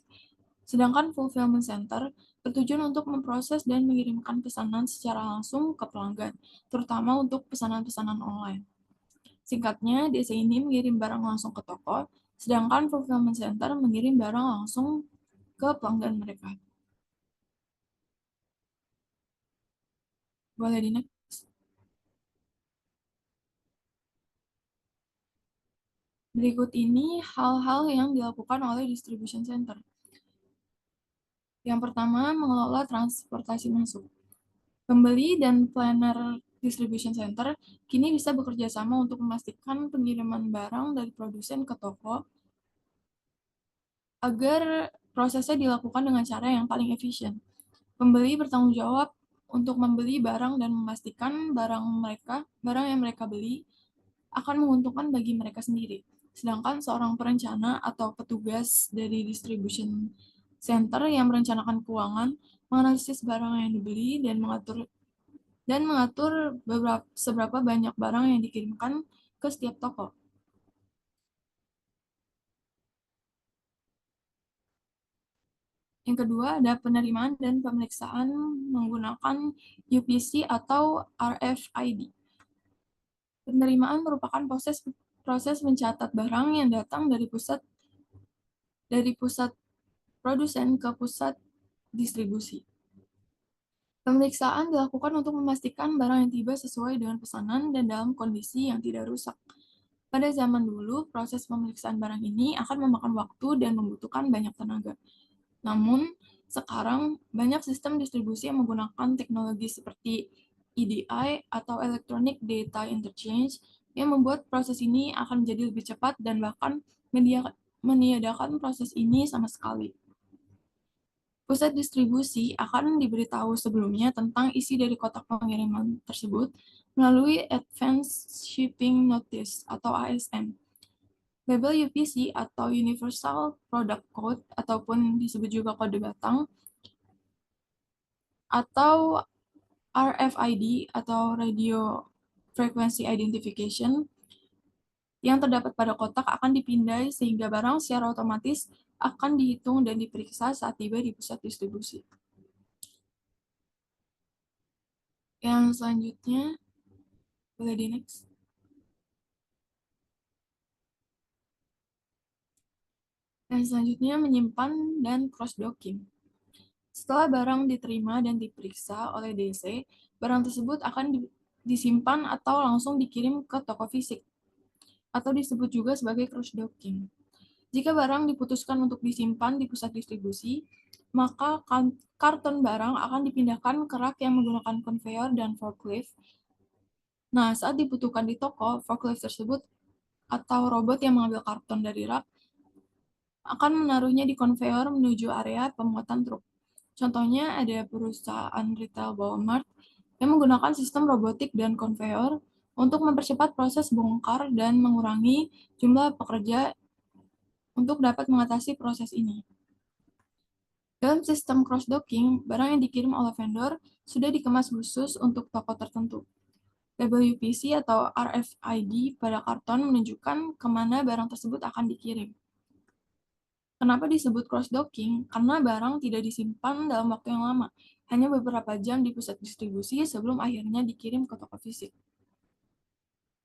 sedangkan Fulfillment Center bertujuan untuk memproses dan mengirimkan pesanan secara langsung ke pelanggan, terutama untuk pesanan-pesanan online. Singkatnya, DC ini mengirim barang langsung ke toko, sedangkan Fulfillment Center mengirim barang langsung ke pelanggan mereka. Boleh di next. Berikut ini hal-hal yang dilakukan oleh Distribution Center. Yang pertama, mengelola transportasi masuk. Pembeli dan planner Distribution Center kini bisa bekerja sama untuk memastikan pengiriman barang dari produsen ke toko agar prosesnya dilakukan dengan cara yang paling efisien. Pembeli bertanggung jawab untuk membeli barang dan memastikan barang yang mereka beli akan menguntungkan bagi mereka sendiri. Sedangkan seorang perencana atau petugas dari distribution center yang merencanakan keuangan, menganalisis barang yang dibeli dan mengatur seberapa banyak barang yang dikirimkan ke setiap toko. Yang kedua ada penerimaan dan pemeriksaan menggunakan UPC atau RFID. Penerimaan merupakan proses mencatat barang yang datang dari pusat produsen ke pusat distribusi. Pemeriksaan dilakukan untuk memastikan barang yang tiba sesuai dengan pesanan dan dalam kondisi yang tidak rusak. Pada zaman dulu, proses pemeriksaan barang ini akan memakan waktu dan membutuhkan banyak tenaga. Namun, sekarang banyak sistem distribusi yang menggunakan teknologi seperti EDI atau Electronic Data Interchange yang membuat proses ini akan menjadi lebih cepat dan bahkan meniadakan proses ini sama sekali. Pusat distribusi akan diberitahu sebelumnya tentang isi dari kotak pengiriman tersebut melalui Advanced Shipping Notice atau ASN. Label UPC atau Universal Product Code ataupun disebut juga kode batang atau RFID atau Radio Frequency Identification yang terdapat pada kotak akan dipindai sehingga barang secara otomatis akan dihitung dan diperiksa saat tiba di pusat distribusi. Yang selanjutnya, boleh di next. Yang selanjutnya menyimpan dan cross-docking. Setelah barang diterima dan diperiksa oleh DC, barang tersebut akan disimpan atau langsung dikirim ke toko fisik, atau disebut juga sebagai cross-docking. Jika barang diputuskan untuk disimpan di pusat distribusi, maka karton barang akan dipindahkan ke rak yang menggunakan conveyor dan forklift. Nah, saat dibutuhkan di toko, forklift tersebut atau robot yang mengambil karton dari rak akan menaruhnya di konveyor menuju area pemuatan truk. Contohnya ada perusahaan retail Walmart yang menggunakan sistem robotik dan konveyor untuk mempercepat proses bongkar dan mengurangi jumlah pekerja untuk dapat mengatasi proses ini. Dalam sistem cross-docking, barang yang dikirim oleh vendor sudah dikemas khusus untuk toko tertentu. WPC atau RFID pada karton menunjukkan kemana barang tersebut akan dikirim. Kenapa disebut cross-docking? Karena barang tidak disimpan dalam waktu yang lama, hanya beberapa jam di pusat distribusi sebelum akhirnya dikirim ke toko fisik.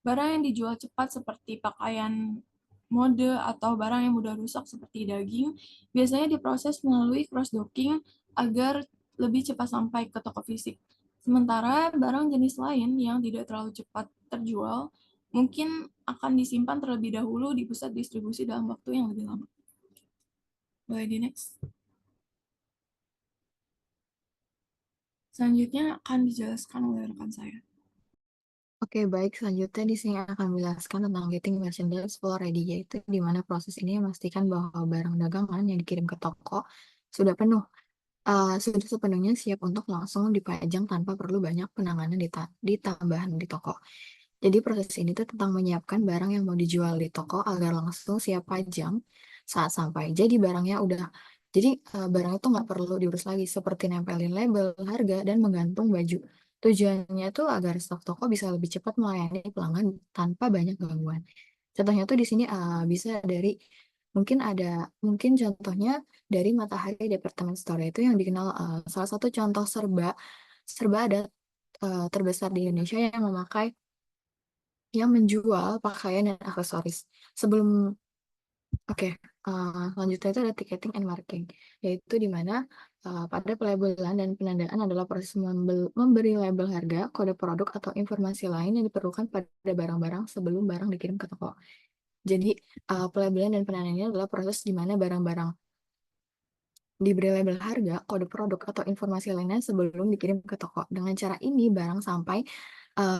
Barang yang dijual cepat seperti pakaian mode atau barang yang mudah rusak seperti daging, biasanya diproses melalui cross-docking agar lebih cepat sampai ke toko fisik. Sementara barang jenis lain yang tidak terlalu cepat terjual, mungkin akan disimpan terlebih dahulu di pusat distribusi dalam waktu yang lebih lama. Boleh di next. Selanjutnya akan dijelaskan oleh rekan saya. Oke, baik. Selanjutnya di sini akan menjelaskan tentang getting merchandise flow ready, yaitu di mana proses ini memastikan bahwa barang dagangan yang dikirim ke toko sudah penuh, sudah sepenuhnya siap untuk langsung dipajang tanpa perlu banyak penanganan ditambahan di toko. Jadi proses ini tuh tentang menyiapkan barang yang mau dijual di toko agar langsung siap pajang saat sampai. Jadi barang itu nggak perlu diurus lagi seperti nempelin label, harga, dan menggantung baju. Tujuannya tuh agar stok toko bisa lebih cepat melayani pelanggan tanpa banyak gangguan. Contohnya tuh di sini bisa dari mungkin contohnya dari Matahari Department Store itu yang dikenal salah satu contoh serba ada terbesar di Indonesia yang menjual pakaian dan aksesoris. Selanjutnya itu ada ticketing and marking, yaitu di mana pada pelabelan dan penandaan adalah proses memberi label harga, kode produk, atau informasi lain yang diperlukan pada barang-barang sebelum barang dikirim ke toko. Jadi, pelabelan dan penandaan ini adalah proses di mana barang-barang diberi label harga, kode produk, atau informasi lainnya sebelum dikirim ke toko. Dengan cara ini, barang sampai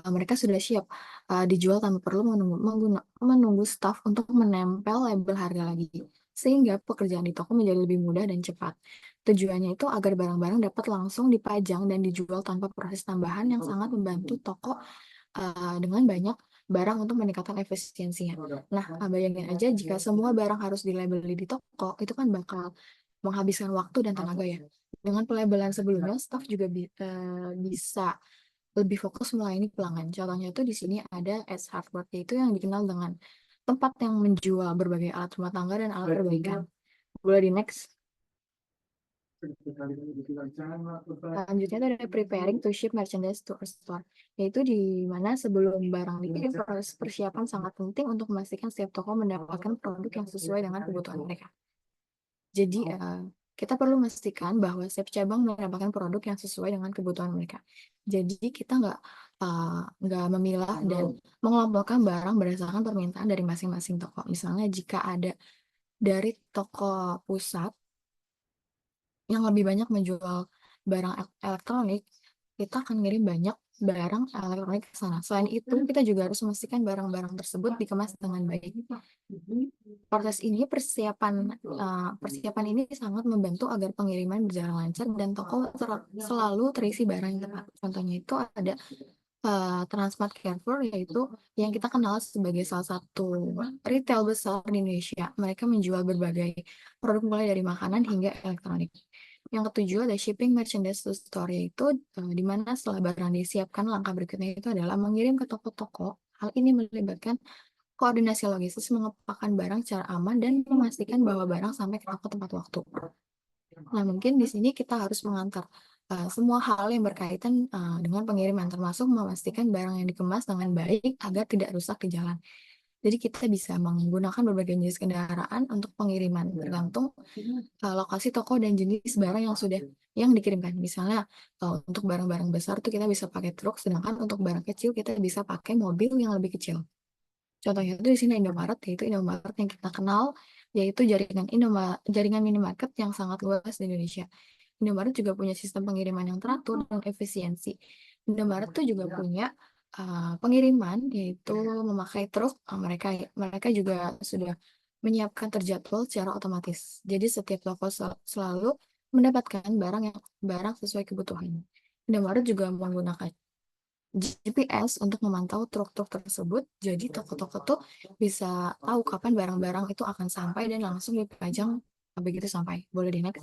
mereka sudah siap dijual tanpa perlu menunggu staf untuk menempel label harga lagi. Sehingga pekerjaan di toko menjadi lebih mudah dan cepat. Tujuannya itu agar barang-barang dapat langsung dipajang dan dijual tanpa proses tambahan yang sangat membantu toko dengan banyak barang untuk meningkatkan efisiensinya. Nah, bayangin aja jika semua barang harus dilabeli di toko, itu kan bakal menghabiskan waktu dan tenaga ya. Dengan pelabelan sebelumnya, staf juga bisa lebih fokus melayani pelanggan. Contohnya itu di sini ada Ace Hardware, yaitu yang dikenal dengan tempat yang menjual berbagai alat rumah tangga dan alat perbaikan. Boleh di next. Selanjutnya itu ada preparing to ship merchandise to a store, yaitu di mana sebelum barang dikirim, proses persiapan sangat penting untuk memastikan setiap toko mendapatkan produk yang sesuai dengan kebutuhan mereka. Jadi kita perlu memastikan bahwa setiap cabang mendapatkan produk yang sesuai dengan kebutuhan mereka. Jadi kita nggak memilah dan mengelompokkan barang berdasarkan permintaan dari masing-masing toko. Misalnya jika ada dari toko pusat yang lebih banyak menjual barang elektronik, kita akan ngirim banyak barang elektronik ke sana. Selain itu, kita juga harus memastikan barang-barang tersebut dikemas dengan baik. Proses ini persiapan ini sangat membantu agar pengiriman berjalan lancar dan toko selalu terisi barang yang tepat. Contohnya itu ada Transmart Carrefour, yaitu yang kita kenal sebagai salah satu retail besar di Indonesia. Mereka menjual berbagai produk mulai dari makanan hingga elektronik. Yang ketujuh ada shipping merchandise to store, yaitu di mana setelah barang disiapkan, langkah berikutnya itu adalah mengirim ke toko-toko. Hal ini melibatkan koordinasi logistis, mengepakkan barang secara aman, dan memastikan bahwa barang sampai ke toko tepat waktu. Nah, mungkin di sini kita harus mengantar semua hal yang berkaitan dengan pengiriman, termasuk memastikan barang yang dikemas dengan baik agar tidak rusak di jalan. Jadi kita bisa menggunakan berbagai jenis kendaraan untuk pengiriman, tergantung lokasi toko dan jenis barang yang dikirimkan. Misalnya untuk barang-barang besar tuh kita bisa pakai truk, sedangkan untuk barang kecil kita bisa pakai mobil yang lebih kecil. Contohnya itu di sini Indomaret, yaitu Indomaret yang kita kenal, yaitu jaringan minimarket yang sangat luas di Indonesia. Indomaret juga punya sistem pengiriman yang teratur dan efisiensi. Indomaret tuh juga punya pengiriman, yaitu memakai truk. Mereka juga sudah menyiapkan terjadwal secara otomatis. Jadi setiap toko selalu mendapatkan barang sesuai kebutuhan. Indomaret juga menggunakan GPS untuk memantau truk-truk tersebut. Jadi toko-toko tuh bisa tahu kapan barang-barang itu akan sampai dan langsung dipajang begitu sampai. Boleh di next?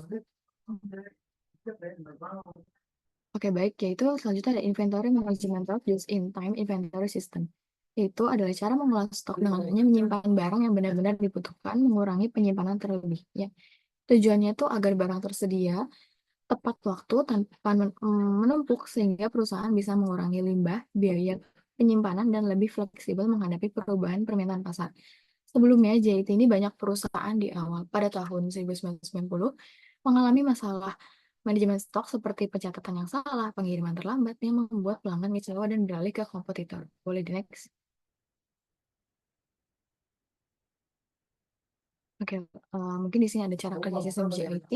Oke, baik. Yaitu selanjutnya ada inventory management of just-in-time inventory system. Itu adalah cara mengelola stok dengan hanya menyimpan barang yang benar-benar dibutuhkan, mengurangi penyimpanan terlebih. Ya. Tujuannya tuh agar barang tersedia tepat waktu tanpa menumpuk sehingga perusahaan bisa mengurangi limbah, biaya penyimpanan, dan lebih fleksibel menghadapi perubahan permintaan pasar. Sebelumnya, JIT ini banyak perusahaan di awal pada tahun 1990 mengalami masalah manajemen stok seperti pencatatan yang salah, pengiriman terlambat yang membuat pelanggan kecewa dan beralih ke kompetitor. Boleh di next? Oke, mungkin di sini ada cara kerja sistem JIT,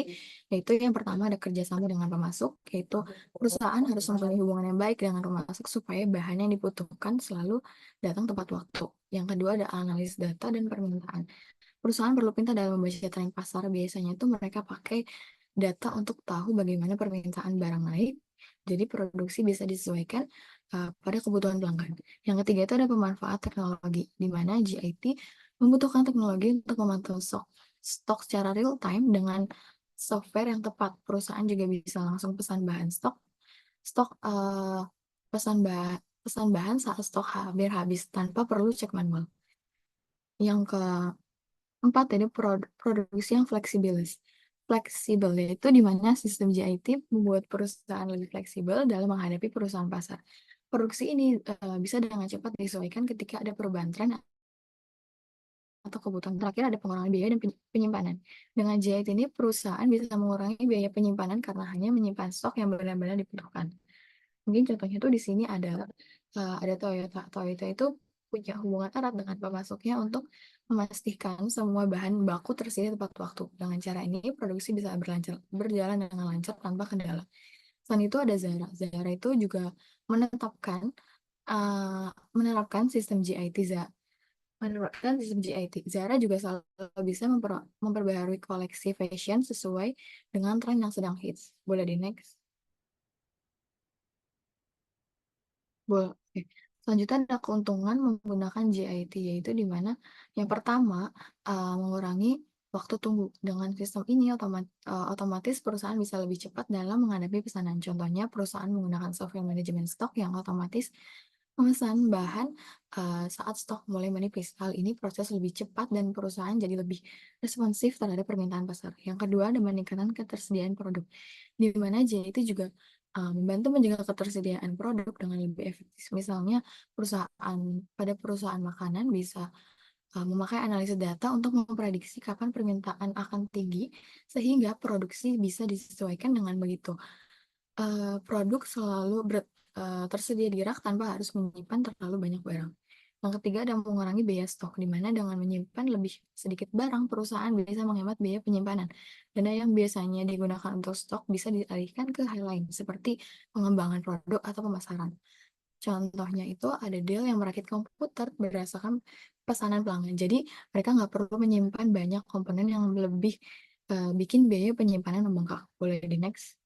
yaitu yang pertama ada kerjasama dengan pemasok, yaitu perusahaan harus mempunyai hubungan yang baik dengan pemasok supaya bahan yang dibutuhkan selalu datang tepat waktu. Yang kedua ada analisis data dan permintaan. Perusahaan perlu pintar dalam membaca tren pasar. Biasanya itu mereka pakai data untuk tahu bagaimana permintaan barang naik, jadi produksi bisa disesuaikan pada kebutuhan pelanggan. Yang ketiga itu ada pemanfaat teknologi, di mana JIT membutuhkan teknologi untuk memantau stok secara real time dengan software yang tepat. Perusahaan juga bisa langsung pesan bahan pesan bahan saat stok hampir habis tanpa perlu cek manual. Yang keempat ini produksi yang fleksibel, yaitu di mana sistem JIT membuat perusahaan lebih fleksibel dalam menghadapi perusahaan pasar. Produksi ini bisa dengan cepat disesuaikan ketika ada perubahan tren atau kebutuhan. Terakhir ada pengurangan biaya dan penyimpanan. Dengan JIT ini perusahaan bisa mengurangi biaya penyimpanan karena hanya menyimpan stok yang benar-benar dibutuhkan. Mungkin contohnya tuh di sini ada Toyota. Toyota itu punya hubungan erat dengan pemasoknya untuk memastikan semua bahan baku tersedia tepat waktu. Dengan cara ini produksi bisa berjalan dengan lancar tanpa kendala. Selain itu ada Zara. Zara itu juga menerapkan sistem GIT. Zara juga selalu bisa memperbaharui koleksi fashion sesuai dengan tren yang sedang hits. Boleh di next? Oke. Selanjutnya ada keuntungan menggunakan JIT, yaitu di mana yang pertama mengurangi waktu tunggu. Dengan sistem ini otomatis perusahaan bisa lebih cepat dalam menghadapi pesanan. Contohnya perusahaan menggunakan software manajemen stok yang otomatis memesan bahan saat stok mulai menipis. Hal ini proses lebih cepat dan perusahaan jadi lebih responsif terhadap permintaan pasar. Yang kedua ada meningkatkan ketersediaan produk, di mana JIT juga membantu menjaga ketersediaan produk dengan lebih efektif. Misalnya perusahaan makanan bisa memakai analisis data untuk memprediksi kapan permintaan akan tinggi sehingga produksi bisa disesuaikan dengan begitu. Produk selalu tersedia di rak tanpa harus menyimpan terlalu banyak barang. Yang ketiga ada mengurangi biaya stok, di mana dengan menyimpan lebih sedikit barang, perusahaan bisa menghemat biaya penyimpanan. Dana yang biasanya digunakan untuk stok bisa dialihkan ke hal lain, seperti pengembangan produk atau pemasaran. Contohnya itu ada Dell yang merakit komputer berdasarkan pesanan pelanggan. Jadi mereka nggak perlu menyimpan banyak komponen yang lebih bikin biaya penyimpanan membengkak. Boleh di next?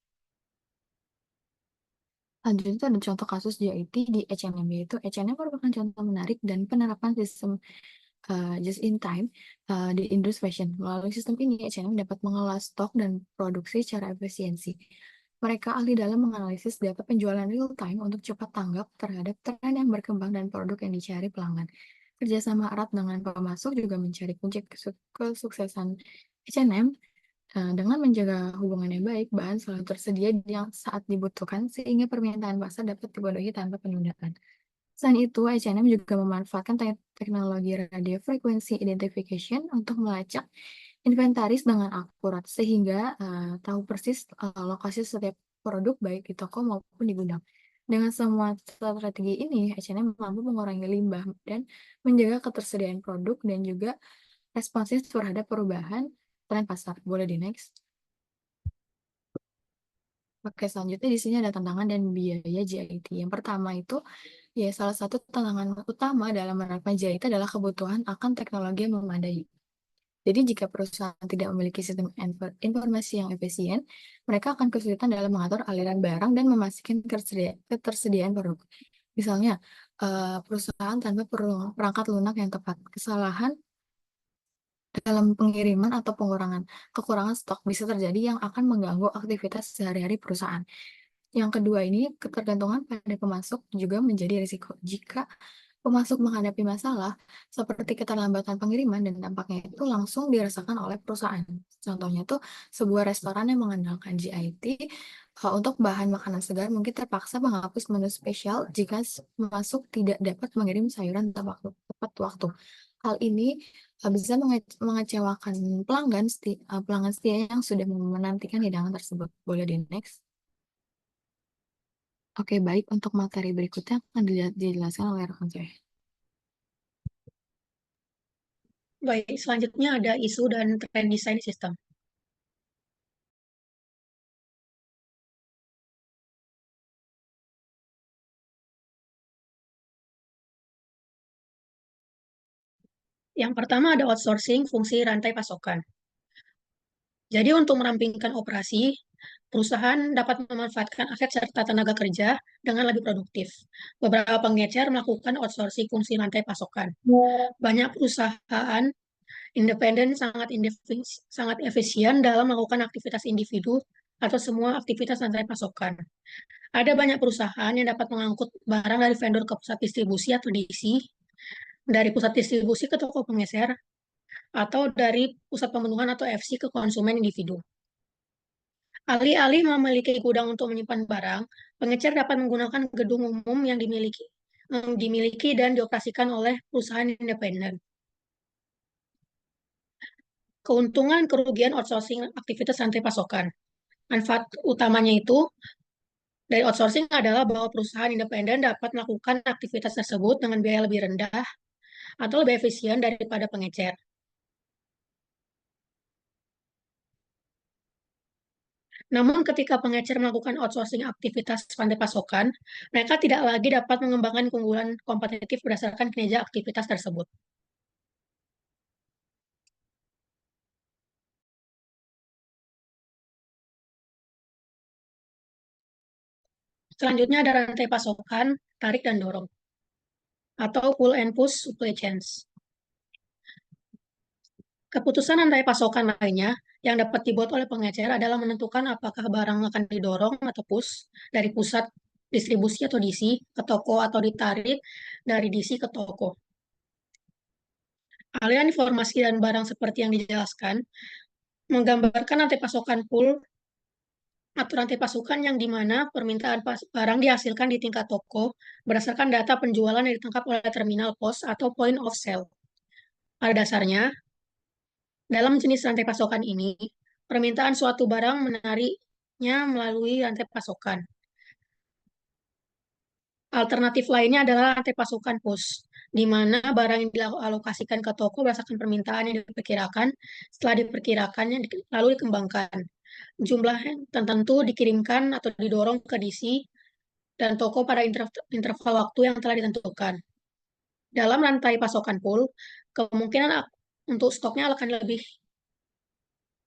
Selanjutnya ada contoh kasus JIT di H&M, yaitu H&M merupakan contoh menarik dan penerapan sistem just in time di industri fashion. Melalui sistem ini, H&M dapat mengelola stok dan produksi secara efisiensi. Mereka ahli dalam menganalisis data penjualan real time untuk cepat tanggap terhadap tren yang berkembang dan produk yang dicari pelanggan. Kerjasama erat dengan pemasok juga mencari kunci kesuksesan H&M. Dengan menjaga hubungan yang baik, bahan selalu tersedia yang saat dibutuhkan sehingga permintaan pasar dapat dipenuhi tanpa penundaan. Selain itu, H&M juga memanfaatkan teknologi radio frequency identification untuk melacak inventaris dengan akurat sehingga tahu persis lokasi setiap produk baik di toko maupun di gudang. Dengan semua strategi ini, H&M mampu mengurangi limbah dan menjaga ketersediaan produk dan juga responsif terhadap perubahan tren pasar. Boleh di next? Oke, selanjutnya di sini ada tantangan dan biaya JIT. Yang pertama itu, ya salah satu tantangan utama dalam menerapkan JIT adalah kebutuhan akan teknologi yang memadai. Jadi jika perusahaan tidak memiliki sistem informasi yang efisien, mereka akan kesulitan dalam mengatur aliran barang dan memastikan ketersediaan produk. Misalnya, perusahaan tanpa perangkat lunak yang tepat, kesalahan dalam pengiriman atau kekurangan stok bisa terjadi yang akan mengganggu aktivitas sehari-hari perusahaan. Yang kedua ini, ketergantungan pada pemasok juga menjadi risiko. Jika pemasok menghadapi masalah seperti keterlambatan pengiriman dan dampaknya itu langsung dirasakan oleh perusahaan. Contohnya tuh sebuah restoran yang mengandalkan GIT untuk bahan makanan segar mungkin terpaksa menghapus menu spesial jika pemasok tidak dapat mengirim sayuran tepat waktu. Hal ini bisa mengecewakan pelanggan setia yang sudah menantikan hidangan tersebut. Boleh di next? Oke, baik. Untuk materi berikutnya akan dijelaskan oleh rekan saya. Baik, selanjutnya ada isu dan tren desain sistem. Yang pertama ada outsourcing fungsi rantai pasokan. Jadi untuk merampingkan operasi, perusahaan dapat memanfaatkan aset serta tenaga kerja dengan lebih produktif. Beberapa pengecer melakukan outsourcing fungsi rantai pasokan. Banyak perusahaan independen sangat efisien dalam melakukan aktivitas individu atau semua aktivitas rantai pasokan. Ada banyak perusahaan yang dapat mengangkut barang dari vendor ke pusat distribusi atau DC, dari pusat distribusi ke toko pengecer, atau dari pusat pemenuhan atau FC ke konsumen individu. Alih-alih memiliki gudang untuk menyimpan barang, pengecer dapat menggunakan gedung umum yang dimiliki dan dioperasikan oleh perusahaan independen. Keuntungan kerugian outsourcing aktivitas rantai pasokan. Manfaat utamanya itu dari outsourcing adalah bahwa perusahaan independen dapat melakukan aktivitas tersebut dengan biaya lebih rendah atau lebih efisien daripada pengecer. Namun ketika pengecer melakukan outsourcing aktivitas rantai pasokan, mereka tidak lagi dapat mengembangkan keunggulan kompetitif berdasarkan kinerja aktivitas tersebut. Selanjutnya ada rantai pasokan, tarik dan dorong, atau pull and push supply chains. Keputusan rantai pasokan lainnya yang dapat dibuat oleh pengecer adalah menentukan apakah barang akan didorong atau push dari pusat distribusi atau DC ke toko atau ditarik dari DC ke toko. Aliran informasi dan barang seperti yang dijelaskan menggambarkan rantai pasokan pull atau rantai pasokan yang di mana permintaan barang dihasilkan di tingkat toko berdasarkan data penjualan yang ditangkap oleh terminal pos atau point of sale. Pada dasarnya, dalam jenis rantai pasokan ini, permintaan suatu barang menariknya melalui rantai pasokan. Alternatif lainnya adalah rantai pasokan push, di mana barang yang dialokasikan ke toko berdasarkan permintaan yang diperkirakan, setelah diperkirakannya lalu dikembangkan. Jumlah tertentu dikirimkan atau didorong ke DC dan toko pada interval waktu yang telah ditentukan. Dalam rantai pasokan pull, kemungkinan untuk stoknya akan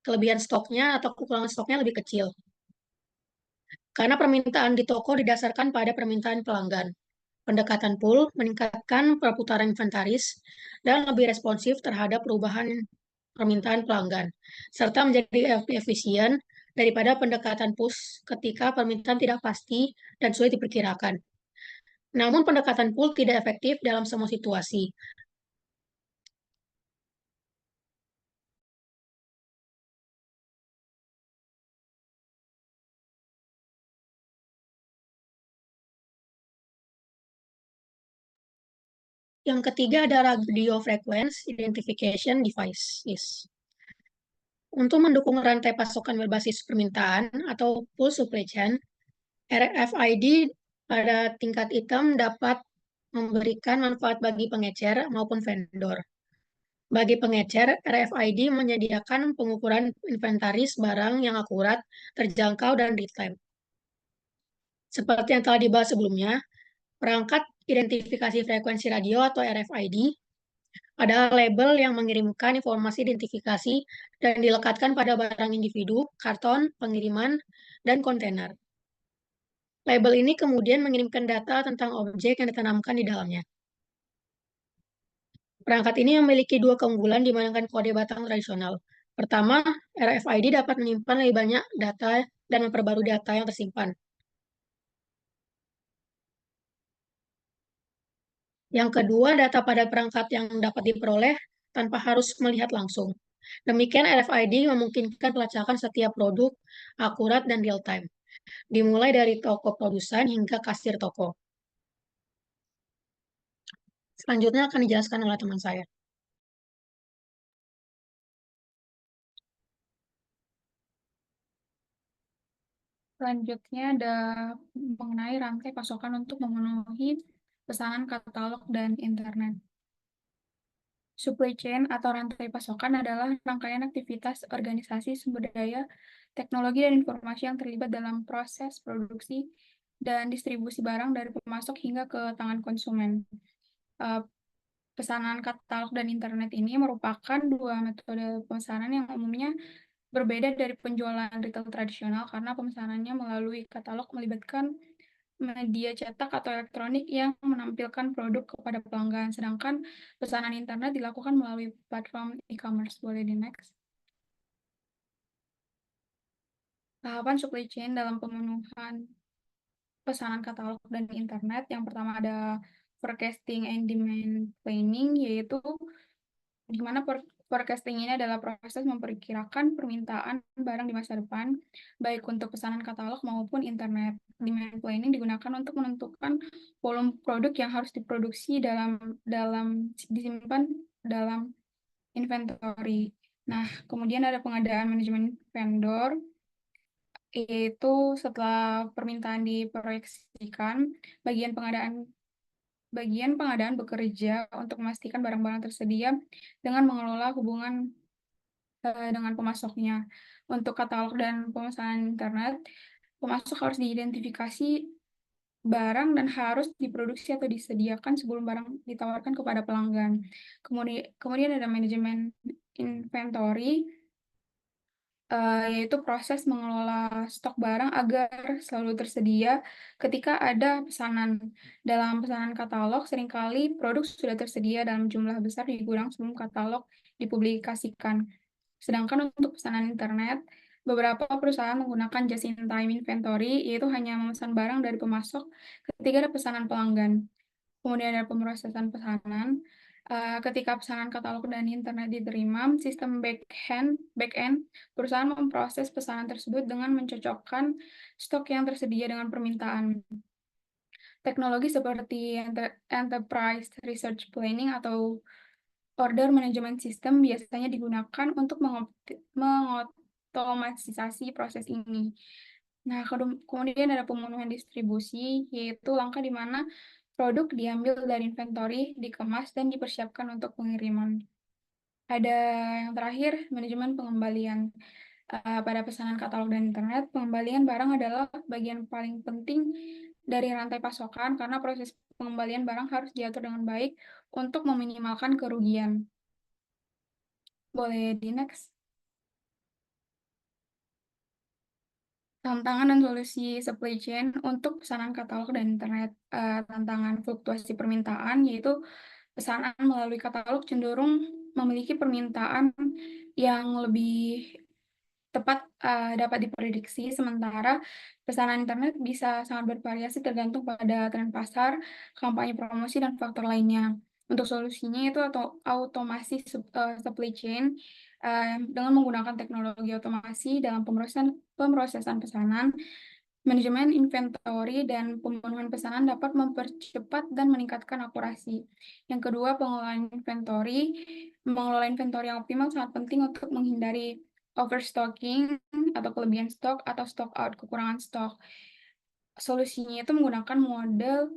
kelebihan stoknya atau kekurangan stoknya lebih kecil. Karena permintaan di toko didasarkan pada permintaan pelanggan. Pendekatan pull meningkatkan perputaran inventaris dan lebih responsif terhadap perubahan permintaan pelanggan, serta menjadi lebih efisien daripada pendekatan push ketika permintaan tidak pasti dan sulit diperkirakan. Namun pendekatan pull tidak efektif dalam semua situasi. Yang ketiga ada radio frequency identification devices. Untuk mendukung rantai pasokan berbasis permintaan atau pull supply chain, RFID pada tingkat hitam dapat memberikan manfaat bagi pengecer maupun vendor. Bagi pengecer, RFID menyediakan pengukuran inventaris barang yang akurat, terjangkau, dan real-time. Seperti yang telah dibahas sebelumnya, perangkat identifikasi frekuensi radio atau RFID Ada label yang mengirimkan informasi identifikasi dan dilekatkan pada barang individu, karton, pengiriman, dan kontainer. Label ini kemudian mengirimkan data tentang objek yang ditanamkan di dalamnya. Perangkat ini memiliki dua keunggulan dibandingkan kode batang tradisional. Pertama, RFID dapat menyimpan lebih banyak data dan memperbarui data yang tersimpan. Yang kedua, data pada perangkat yang dapat diperoleh tanpa harus melihat langsung. Demikian RFID memungkinkan pelacakan setiap produk akurat dan real-time, dimulai dari toko produsen hingga kasir toko. Selanjutnya akan dijelaskan oleh teman saya. Selanjutnya ada mengenai rantai pasokan untuk memenuhi pesanan katalog dan internet. Supply chain atau rantai pasokan adalah rangkaian aktivitas organisasi sumber daya, teknologi, dan informasi yang terlibat dalam proses produksi dan distribusi barang dari pemasok hingga ke tangan konsumen. Pesanan katalog dan internet ini merupakan dua metode pemesanan yang umumnya berbeda dari penjualan retail tradisional karena pemesanannya melalui katalog melibatkan media cetak atau elektronik yang menampilkan produk kepada pelanggan, sedangkan pesanan internet dilakukan melalui platform e-commerce. Boleh di next. Tahapan supply chain dalam pemenuhan pesanan katalog dan internet. Yang pertama ada forecasting and demand planning, yaitu di mana forecasting ini adalah proses memperkirakan permintaan barang di masa depan, baik untuk pesanan katalog maupun internet. Demand planning digunakan untuk menentukan volume produk yang harus diproduksi disimpan dalam inventory. Nah, kemudian ada pengadaan manajemen vendor, yaitu setelah permintaan diproyeksikan, bagian pengadaan bekerja untuk memastikan barang-barang tersedia dengan mengelola hubungan dengan pemasoknya. Untuk katalog dan pemesanan internet, pemasok harus diidentifikasi barang dan harus diproduksi atau disediakan sebelum barang ditawarkan kepada pelanggan. Kemudian ada manajemen inventory, yaitu proses mengelola stok barang agar selalu tersedia ketika ada pesanan. Dalam pesanan katalog, seringkali produk sudah tersedia dalam jumlah besar di gudang sebelum katalog dipublikasikan. Sedangkan untuk pesanan internet, beberapa perusahaan menggunakan just-in-time inventory, yaitu hanya memesan barang dari pemasok ketika ada pesanan pelanggan. Kemudian ada pemrosesan pesanan. Ketika pesanan katalog dan internet diterima, sistem back-end perusahaan memproses pesanan tersebut dengan mencocokkan stok yang tersedia dengan permintaan. Teknologi seperti Enterprise Resource Planning atau Order Management System biasanya digunakan untuk mengotomatisasi proses ini. Nah, kemudian ada pemenuhan distribusi, yaitu langkah di mana produk diambil dari inventory, dikemas, dan dipersiapkan untuk pengiriman. Ada yang terakhir, manajemen pengembalian. Pada pesanan katalog dan internet, pengembalian barang adalah bagian paling penting dari rantai pasokan karena proses pengembalian barang harus diatur dengan baik untuk meminimalkan kerugian. Boleh di next. Tantangan dan solusi supply chain untuk pesanan katalog dan internet. Tantangan fluktuasi permintaan, yaitu pesanan melalui katalog cenderung memiliki permintaan yang lebih tepat dapat diprediksi, sementara pesanan internet bisa sangat bervariasi tergantung pada tren pasar, kampanye promosi, dan faktor lainnya. Untuk solusinya itu otomasi supply chain dengan menggunakan teknologi otomasi dalam pemrosesan pesanan, manajemen inventory, dan pemenuhan pesanan dapat mempercepat dan meningkatkan akurasi. Yang kedua, pengelolaan inventory. Mengelola inventory yang optimal sangat penting untuk menghindari overstocking atau kelebihan stok atau stock out, kekurangan stok. Solusinya itu menggunakan model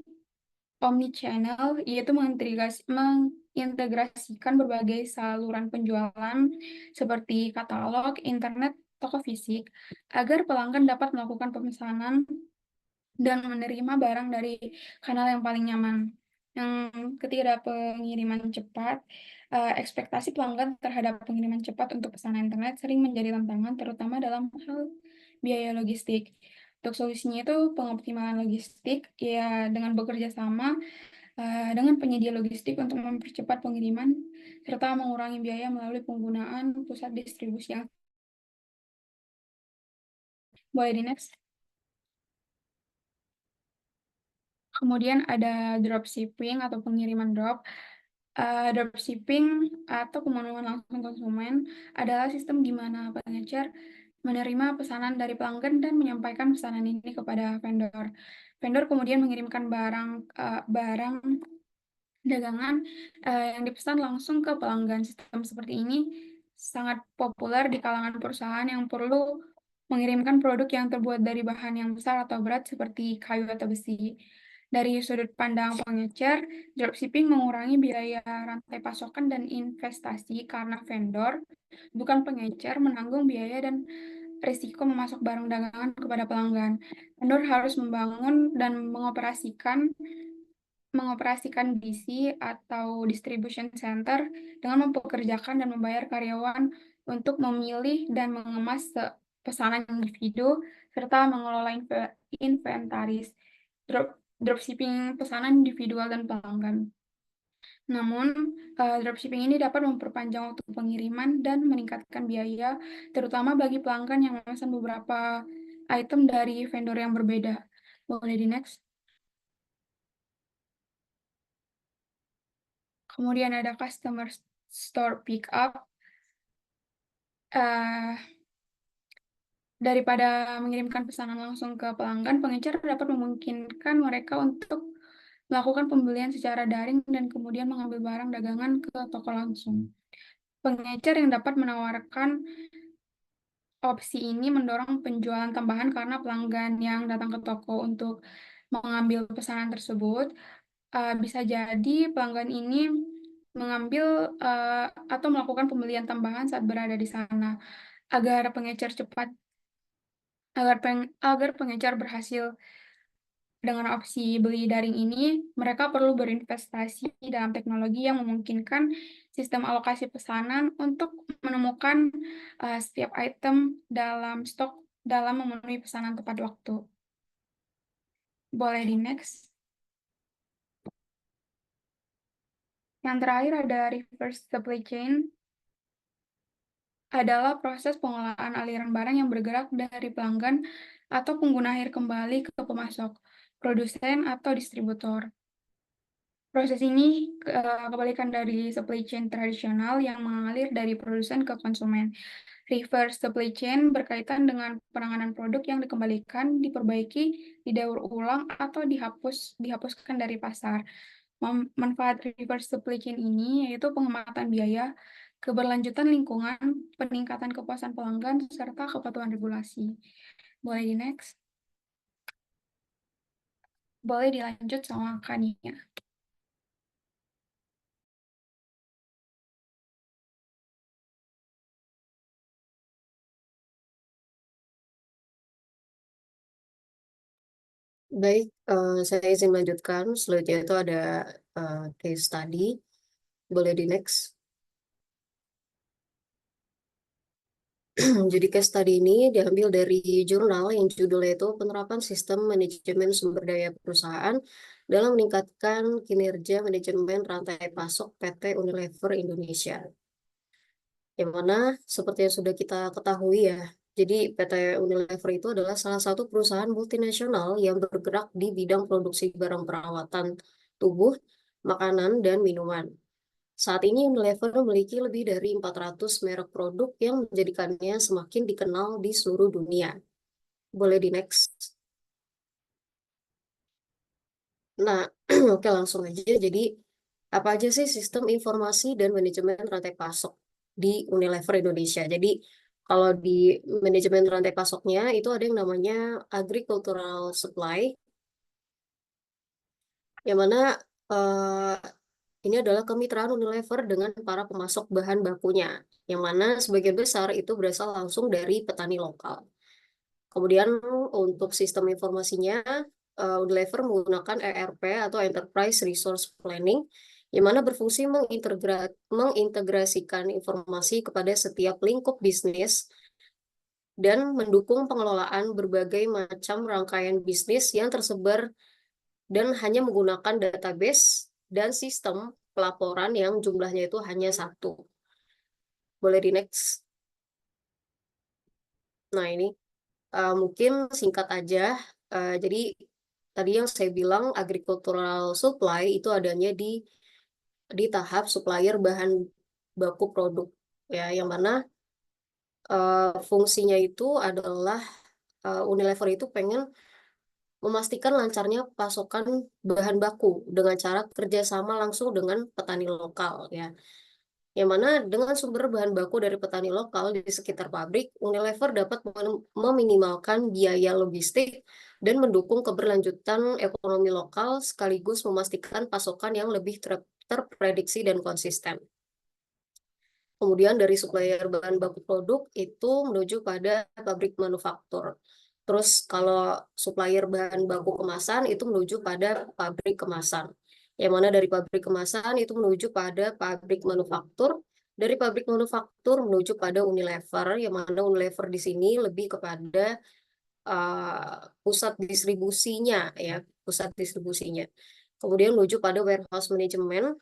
omnichannel, yaitu mengintegrasikan berbagai saluran penjualan seperti katalog, internet, toko fisik, agar pelanggan dapat melakukan pemesanan dan menerima barang dari kanal yang paling nyaman. Yang ketiga ada pengiriman cepat. Ekspektasi pelanggan terhadap pengiriman cepat untuk pesanan internet sering menjadi tantangan, terutama dalam hal biaya logistik. Untuk solusinya itu pengoptimalan logistik, ya dengan bekerja sama dengan penyedia logistik untuk mempercepat pengiriman, serta mengurangi biaya melalui penggunaan pusat distribusi yang boleh di next. Kemudian ada dropshipping atau pengiriman drop. Dropshipping atau pemenuhan langsung konsumen adalah sistem di mana pengecer menerima pesanan dari pelanggan dan menyampaikan pesanan ini kepada vendor. Vendor kemudian mengirimkan barang dagangan yang dipesan langsung ke pelanggan. Sistem seperti ini sangat populer di kalangan perusahaan yang perlu mengirimkan produk yang terbuat dari bahan yang besar atau berat seperti kayu atau besi. Dari sudut pandang pengecer, dropshipping mengurangi biaya rantai pasokan dan investasi karena vendor, bukan pengecer, menanggung biaya dan risiko memasok barang dagangan kepada pelanggan. Vendor harus membangun dan mengoperasikan DC atau distribution center dengan mempekerjakan dan membayar karyawan untuk memilih dan mengemas pesanan individu serta mengelola inventaris. Dropshipping pesanan individual dan pelanggan. Namun, dropshipping ini dapat memperpanjang waktu pengiriman dan meningkatkan biaya, terutama bagi pelanggan yang memesan beberapa item dari vendor yang berbeda. Boleh di next. Kemudian ada customer store pickup. Daripada mengirimkan pesanan langsung ke pelanggan, pengecer dapat memungkinkan mereka untuk melakukan pembelian secara daring dan kemudian mengambil barang dagangan ke toko langsung. Pengecer yang dapat menawarkan opsi ini mendorong penjualan tambahan karena pelanggan yang datang ke toko untuk mengambil pesanan tersebut bisa jadi pelanggan ini mengambil atau melakukan pembelian tambahan saat berada di sana. Agar pengecer berhasil dengan opsi beli daring ini, mereka perlu berinvestasi dalam teknologi yang memungkinkan sistem alokasi pesanan untuk menemukan setiap item dalam stok dalam memenuhi pesanan tepat waktu. Boleh di next. Yang terakhir ada reverse supply chain. Adalah proses pengolahan aliran barang yang bergerak dari pelanggan atau pengguna akhir kembali ke pemasok, produsen, atau distributor. Proses ini kebalikan dari supply chain tradisional yang mengalir dari produsen ke konsumen. Reverse supply chain berkaitan dengan penanganan produk yang dikembalikan, diperbaiki, didaur ulang, atau dihapuskan dari pasar. Manfaat reverse supply chain ini yaitu penghematan biaya, keberlanjutan lingkungan, peningkatan kepuasan pelanggan, serta kepatuhan regulasi. Boleh di next? Boleh dilanjut sama Kania. Baik, saya izin melanjutkan. Selanjutnya itu ada case study. Boleh di next. Jadi case study ini diambil dari jurnal yang judulnya itu Penerapan Sistem Manajemen Sumber Daya Perusahaan dalam Meningkatkan Kinerja Manajemen Rantai Pasok PT Unilever Indonesia. Yang mana seperti yang sudah kita ketahui ya, jadi PT Unilever itu adalah salah satu perusahaan multinasional yang bergerak di bidang produksi barang perawatan tubuh, makanan, dan minuman. Saat ini Unilever memiliki lebih dari 400 merek produk yang menjadikannya semakin dikenal di seluruh dunia. Boleh di next. Nah, oke langsung aja. Jadi, apa aja sih sistem informasi dan manajemen rantai pasok di Unilever Indonesia? Jadi, kalau di manajemen rantai pasoknya itu ada yang namanya agricultural supply, yang mana ini adalah kemitraan Unilever dengan para pemasok bahan bakunya, yang mana sebagian besar itu berasal langsung dari petani lokal. Kemudian untuk sistem informasinya, Unilever menggunakan ERP atau Enterprise Resource Planning, yang mana berfungsi mengintegrasikan informasi kepada setiap lingkup bisnis dan mendukung pengelolaan berbagai macam rangkaian bisnis yang tersebar dan hanya menggunakan database dan sistem pelaporan yang jumlahnya itu hanya satu. Boleh di next. Nah, ini mungkin singkat aja. Jadi tadi yang saya bilang agricultural supply itu adanya di tahap supplier bahan baku produk, ya, yang mana fungsinya itu adalah Unilever itu pengen memastikan lancarnya pasokan bahan baku dengan cara kerjasama langsung dengan petani lokal, ya. Yang mana dengan sumber bahan baku dari petani lokal di sekitar pabrik, Unilever dapat meminimalkan biaya logistik dan mendukung keberlanjutan ekonomi lokal sekaligus memastikan pasokan yang lebih terprediksi dan konsisten. Kemudian dari supplier bahan baku produk itu menuju pada pabrik manufaktur. Terus kalau supplier bahan baku kemasan itu menuju pada pabrik kemasan. Yang mana dari pabrik kemasan itu menuju pada pabrik manufaktur. Dari pabrik manufaktur menuju pada Unilever, yang mana Unilever di sini lebih kepada pusat distribusinya, ya, pusat distribusinya. Kemudian menuju pada warehouse management.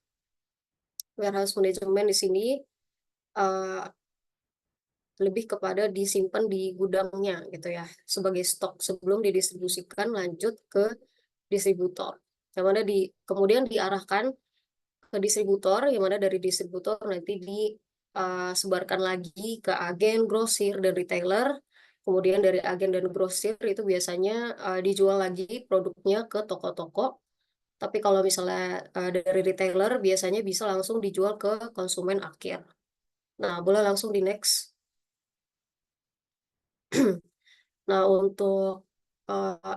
Warehouse management di sini lebih kepada disimpan di gudangnya gitu ya, sebagai stok sebelum didistribusikan lanjut ke distributor. Yang mana kemudian diarahkan ke distributor, yang mana dari distributor nanti disebarkan lagi ke agen, grosir, dan retailer. Kemudian dari agen dan grosir itu biasanya dijual lagi produknya ke toko-toko. Tapi kalau misalnya dari retailer biasanya bisa langsung dijual ke konsumen akhir. Nah, boleh langsung di next. Nah, untuk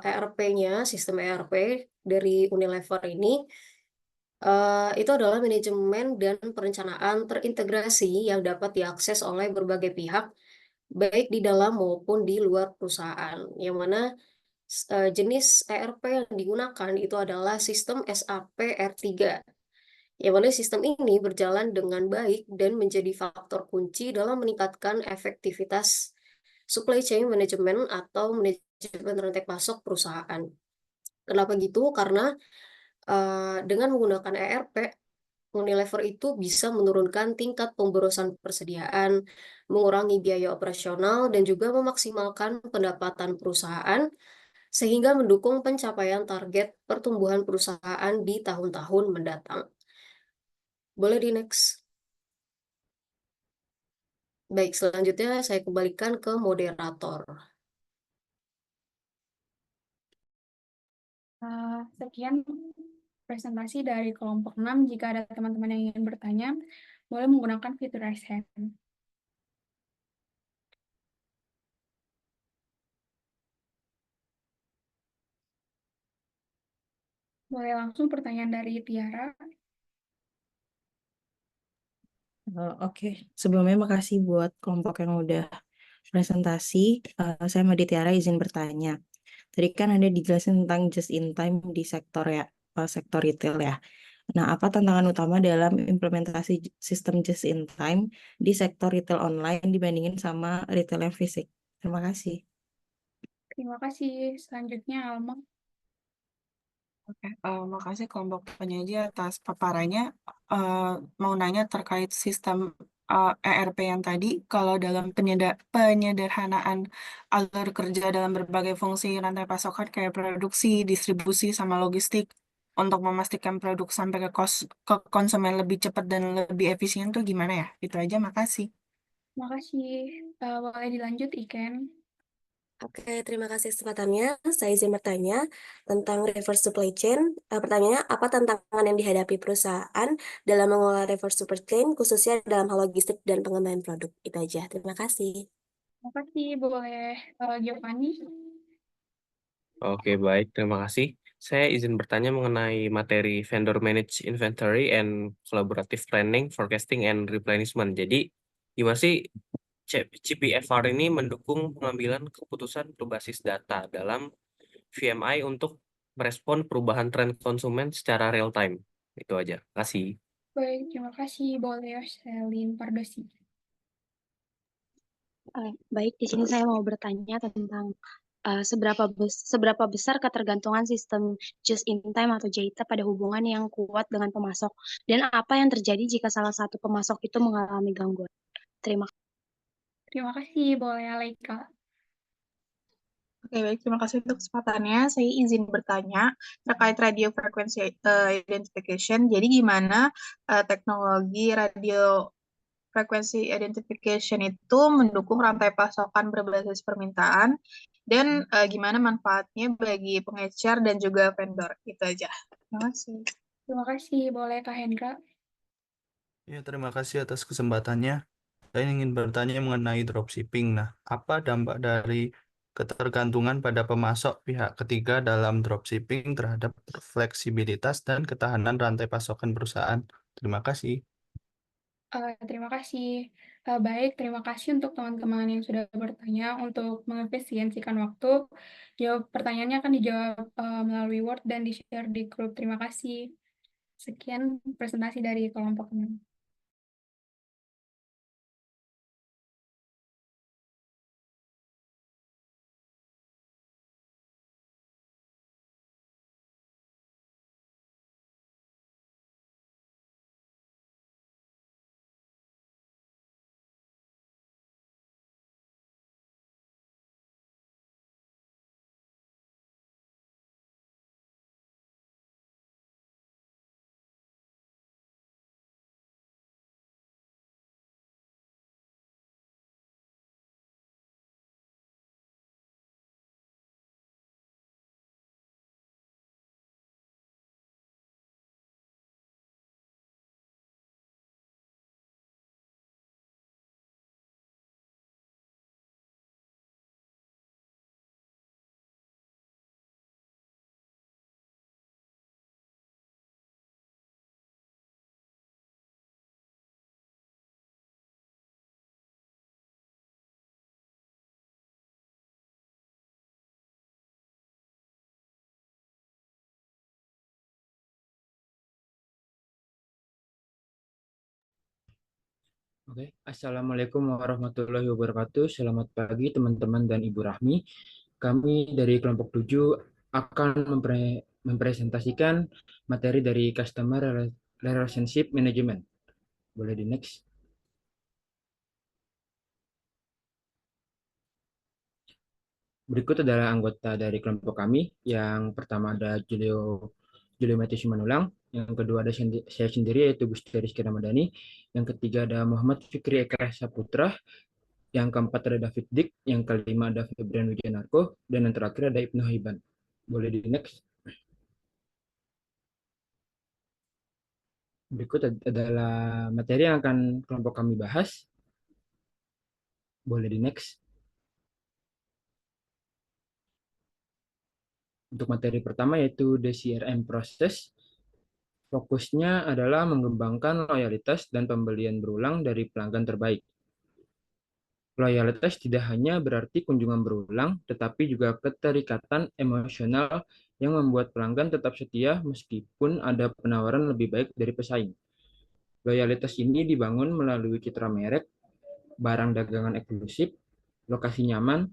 ERP-nya, sistem ERP dari Unilever ini, itu adalah manajemen dan perencanaan terintegrasi yang dapat diakses oleh berbagai pihak, baik di dalam maupun di luar perusahaan. Yang mana jenis ERP yang digunakan itu adalah sistem SAP R3. Yang mana sistem ini berjalan dengan baik dan menjadi faktor kunci dalam meningkatkan efektivitas supply chain management atau manajemen rantai pasok perusahaan. Kenapa gitu? Karena dengan menggunakan ERP, Unilever itu bisa menurunkan tingkat pemborosan persediaan, mengurangi biaya operasional, dan juga memaksimalkan pendapatan perusahaan, sehingga mendukung pencapaian target pertumbuhan perusahaan di tahun-tahun mendatang. Boleh di next. Baik, selanjutnya saya kembalikan ke moderator. Sekian presentasi dari kelompok 6. Jika ada teman-teman yang ingin bertanya, boleh menggunakan fitur raise hand. Boleh langsung pertanyaan dari Tiara. Oke, sebelumnya makasih buat kelompok yang udah presentasi. Saya Madi Tiara izin bertanya. Tadi kan ada dijelasin tentang just in time di sektor ya, sektor retail ya. Nah, apa tantangan utama dalam implementasi sistem just in time di sektor retail online dibandingin sama retail yang fisik? Terima kasih. Terima kasih. Selanjutnya Alma. Oke, makasih kelompok penyaji atas paparannya. Mau nanya terkait sistem ERP yang tadi, kalau dalam penyederhanaan alur kerja dalam berbagai fungsi rantai pasokan kayak produksi, distribusi, sama logistik, untuk memastikan produk sampai ke konsumen lebih cepat dan lebih efisien tuh gimana ya? Itu aja, makasih. Terima kasih. Boleh dilanjut, Iken. Oke, terima kasih kesempatannya. Saya izin bertanya tentang reverse supply chain. Pertanyaannya, apa tantangan yang dihadapi perusahaan dalam mengelola reverse supply chain, khususnya dalam hal logistik dan pengembangan produk? Itu aja. Terima kasih. Terima kasih. Boleh Giovanni. Oke, baik. Terima kasih. Saya izin bertanya mengenai materi vendor manage inventory and collaborative planning, forecasting, and replenishment. Jadi, gimana sih CPFR ini mendukung pengambilan keputusan berbasis data dalam VMI untuk merespon perubahan tren konsumen secara real time. Itu aja. Kasih. Baik, terima kasih. Boleh Selin Pardosi. Baik, di sini saya mau bertanya tentang seberapa besar ketergantungan sistem just in time atau JITA pada hubungan yang kuat dengan pemasok, dan apa yang terjadi jika salah satu pemasok itu mengalami gangguan. Terima kasih. Terima kasih. Boleh Alaika. Oke, baik. Terima kasih untuk kesempatannya. Saya izin bertanya terkait radio frequency identification. Jadi gimana teknologi radio frequency identification itu mendukung rantai pasokan berbasis permintaan dan gimana manfaatnya bagi pengecer dan juga vendor. Itu aja. Terima kasih. Terima kasih. Boleh Kak Hendra. Ya, terima kasih atas kesempatannya. Saya ingin bertanya mengenai dropshipping. Nah, apa dampak dari ketergantungan pada pemasok pihak ketiga dalam dropshipping terhadap fleksibilitas dan ketahanan rantai pasokan perusahaan? Terima kasih. Terima kasih. Baik, terima kasih untuk teman-teman yang sudah bertanya untuk mengefisiensikan waktu. Pertanyaannya akan dijawab melalui Word dan di-share di grup. Terima kasih. Sekian presentasi dari kelompok kami. Oke, Assalamualaikum warahmatullahi wabarakatuh. Selamat pagi teman-teman dan Ibu Rahmi. Kami dari kelompok 7 akan mempresentasikan materi dari Customer Relationship Management. Boleh di next. Berikut adalah anggota dari kelompok kami. Yang pertama ada Julio Mati Simanulang. Yang kedua ada saya sendiri yaitu Gusti Rizky Ramadhani. Yang ketiga ada Muhammad Fikri Eka Saputra. Yang keempat ada David Dick, yang kelima ada Febrian Wijanarko, dan yang terakhir ada Ibnu Haiban. Boleh di next. Berikut adalah materi yang akan kelompok kami bahas. Boleh di next. Untuk materi pertama yaitu the CRM process. Fokusnya adalah mengembangkan loyalitas dan pembelian berulang dari pelanggan terbaik. Loyalitas tidak hanya berarti kunjungan berulang, tetapi juga keterikatan emosional yang membuat pelanggan tetap setia meskipun ada penawaran lebih baik dari pesaing. Loyalitas ini dibangun melalui citra merek, barang dagangan eksklusif, lokasi nyaman,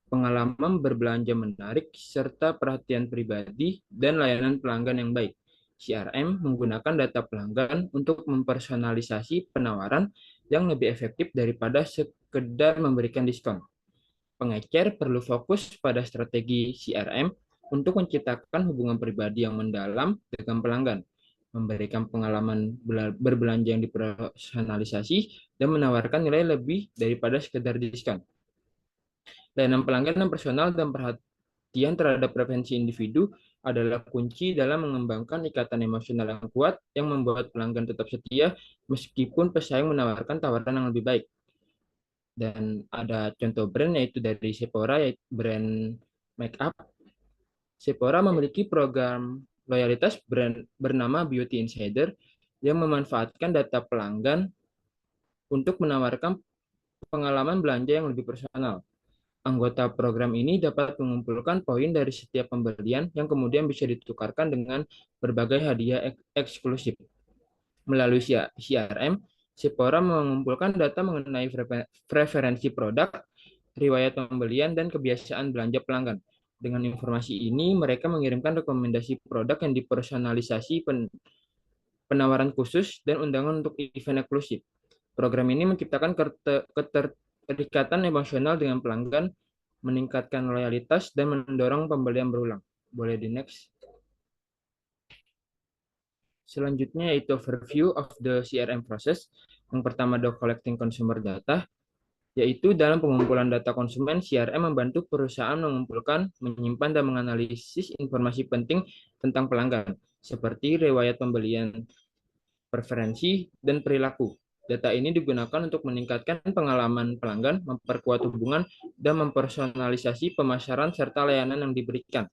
pengalaman berbelanja menarik, serta perhatian pribadi dan layanan pelanggan yang baik. CRM menggunakan data pelanggan untuk mempersonalisasi penawaran yang lebih efektif daripada sekedar memberikan diskon. Pengecer perlu fokus pada strategi CRM untuk menciptakan hubungan pribadi yang mendalam dengan pelanggan, memberikan pengalaman berbelanja yang dipersonalisasi, dan menawarkan nilai lebih daripada sekedar diskon. Layanan pelanggan yang personal dan perhatian terhadap preferensi individu adalah kunci dalam mengembangkan ikatan emosional yang kuat yang membuat pelanggan tetap setia meskipun pesaing menawarkan tawaran yang lebih baik. Dan ada contoh brand yaitu dari Sephora, yaitu brand make up. Sephora memiliki program loyalitas brand bernama Beauty Insider yang memanfaatkan data pelanggan untuk menawarkan pengalaman belanja yang lebih personal. Anggota program ini dapat mengumpulkan poin dari setiap pembelian yang kemudian bisa ditukarkan dengan berbagai hadiah eksklusif. Melalui CRM, Sipora mengumpulkan data mengenai preferensi produk, riwayat pembelian, dan kebiasaan belanja pelanggan. Dengan informasi ini, mereka mengirimkan rekomendasi produk yang dipersonalisasi penawaran khusus dan undangan untuk event eksklusif. Program ini menciptakan keterikatan emosional dengan pelanggan, meningkatkan loyalitas, dan mendorong pembelian berulang. Boleh di next. Selanjutnya yaitu overview of the CRM process. Yang pertama adalah collecting consumer data, yaitu dalam pengumpulan data konsumen, CRM membantu perusahaan mengumpulkan, menyimpan, dan menganalisis informasi penting tentang pelanggan, seperti riwayat pembelian, preferensi, dan perilaku. Data ini digunakan untuk meningkatkan pengalaman pelanggan, memperkuat hubungan, dan mempersonalisasi pemasaran serta layanan yang diberikan.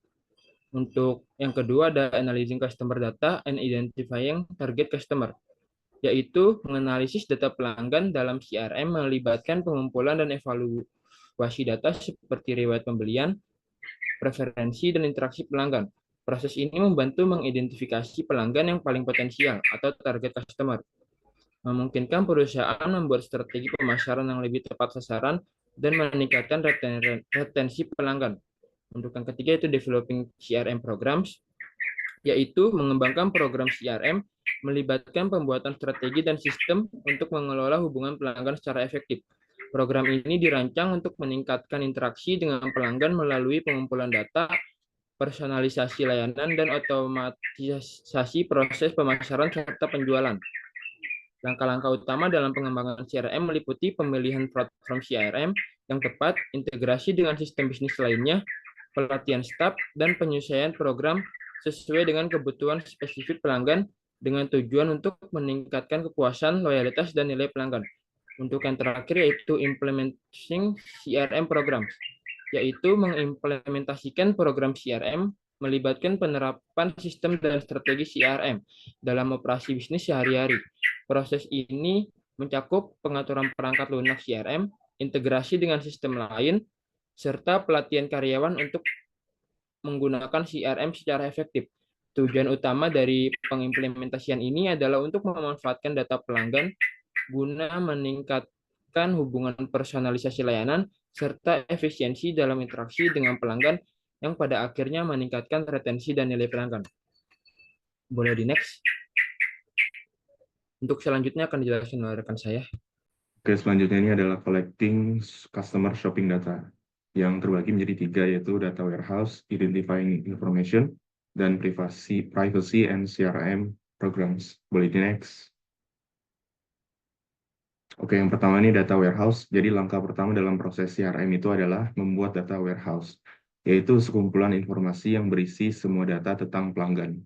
Untuk yang kedua ada analyzing customer data and identifying target customer, yaitu menganalisis data pelanggan dalam CRM melibatkan pengumpulan dan evaluasi data seperti riwayat pembelian, preferensi, dan interaksi pelanggan. Proses ini membantu mengidentifikasi pelanggan yang paling potensial atau target customer, memungkinkan perusahaan membuat strategi pemasaran yang lebih tepat sasaran, dan meningkatkan retensi pelanggan. Untuk yang ketiga itu developing CRM programs, yaitu mengembangkan program CRM melibatkan pembuatan strategi dan sistem untuk mengelola hubungan pelanggan secara efektif. Program ini dirancang untuk meningkatkan interaksi dengan pelanggan melalui pengumpulan data, personalisasi layanan, dan otomatisasi proses pemasaran serta penjualan. Langkah-langkah utama dalam pengembangan CRM meliputi pemilihan platform CRM yang tepat, integrasi dengan sistem bisnis lainnya, pelatihan staf, dan penyesuaian program sesuai dengan kebutuhan spesifik pelanggan dengan tujuan untuk meningkatkan kepuasan, loyalitas, dan nilai pelanggan. Untuk yang terakhir yaitu implementing CRM program, yaitu mengimplementasikan program CRM melibatkan penerapan sistem dan strategi CRM dalam operasi bisnis sehari-hari. Proses ini mencakup pengaturan perangkat lunak CRM, integrasi dengan sistem lain, serta pelatihan karyawan untuk menggunakan CRM secara efektif. Tujuan utama dari pengimplementasian ini adalah untuk memanfaatkan data pelanggan guna meningkatkan hubungan personalisasi layanan serta efisiensi dalam interaksi dengan pelanggan yang pada akhirnya meningkatkan retensi dan nilai pelanggan. Boleh di next. Untuk selanjutnya akan dijelaskan oleh rekan saya. Oke, selanjutnya ini adalah collecting customer shopping data yang terbagi menjadi 3, yaitu data warehouse, identifying information, dan privacy and CRM programs. Boleh di next. Oke, yang pertama ini data warehouse. Jadi langkah pertama dalam proses CRM itu adalah membuat data warehouse, yaitu sekumpulan informasi yang berisi semua data tentang pelanggan.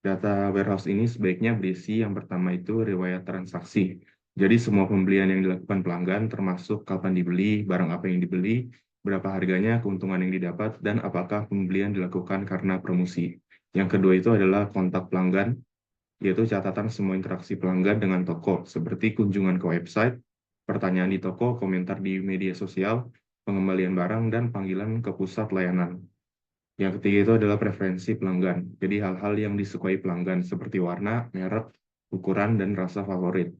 Data warehouse ini sebaiknya berisi yang pertama itu riwayat transaksi. Jadi semua pembelian yang dilakukan pelanggan termasuk kapan dibeli, barang apa yang dibeli, berapa harganya, keuntungan yang didapat, dan apakah pembelian dilakukan karena promosi. Yang kedua itu adalah kontak pelanggan, yaitu catatan semua interaksi pelanggan dengan toko, seperti kunjungan ke website, pertanyaan di toko, komentar di media sosial, pengembalian barang, dan panggilan ke pusat layanan. Yang ketiga itu adalah preferensi pelanggan, jadi hal-hal yang disukai pelanggan seperti warna, merek, ukuran, dan rasa favorit.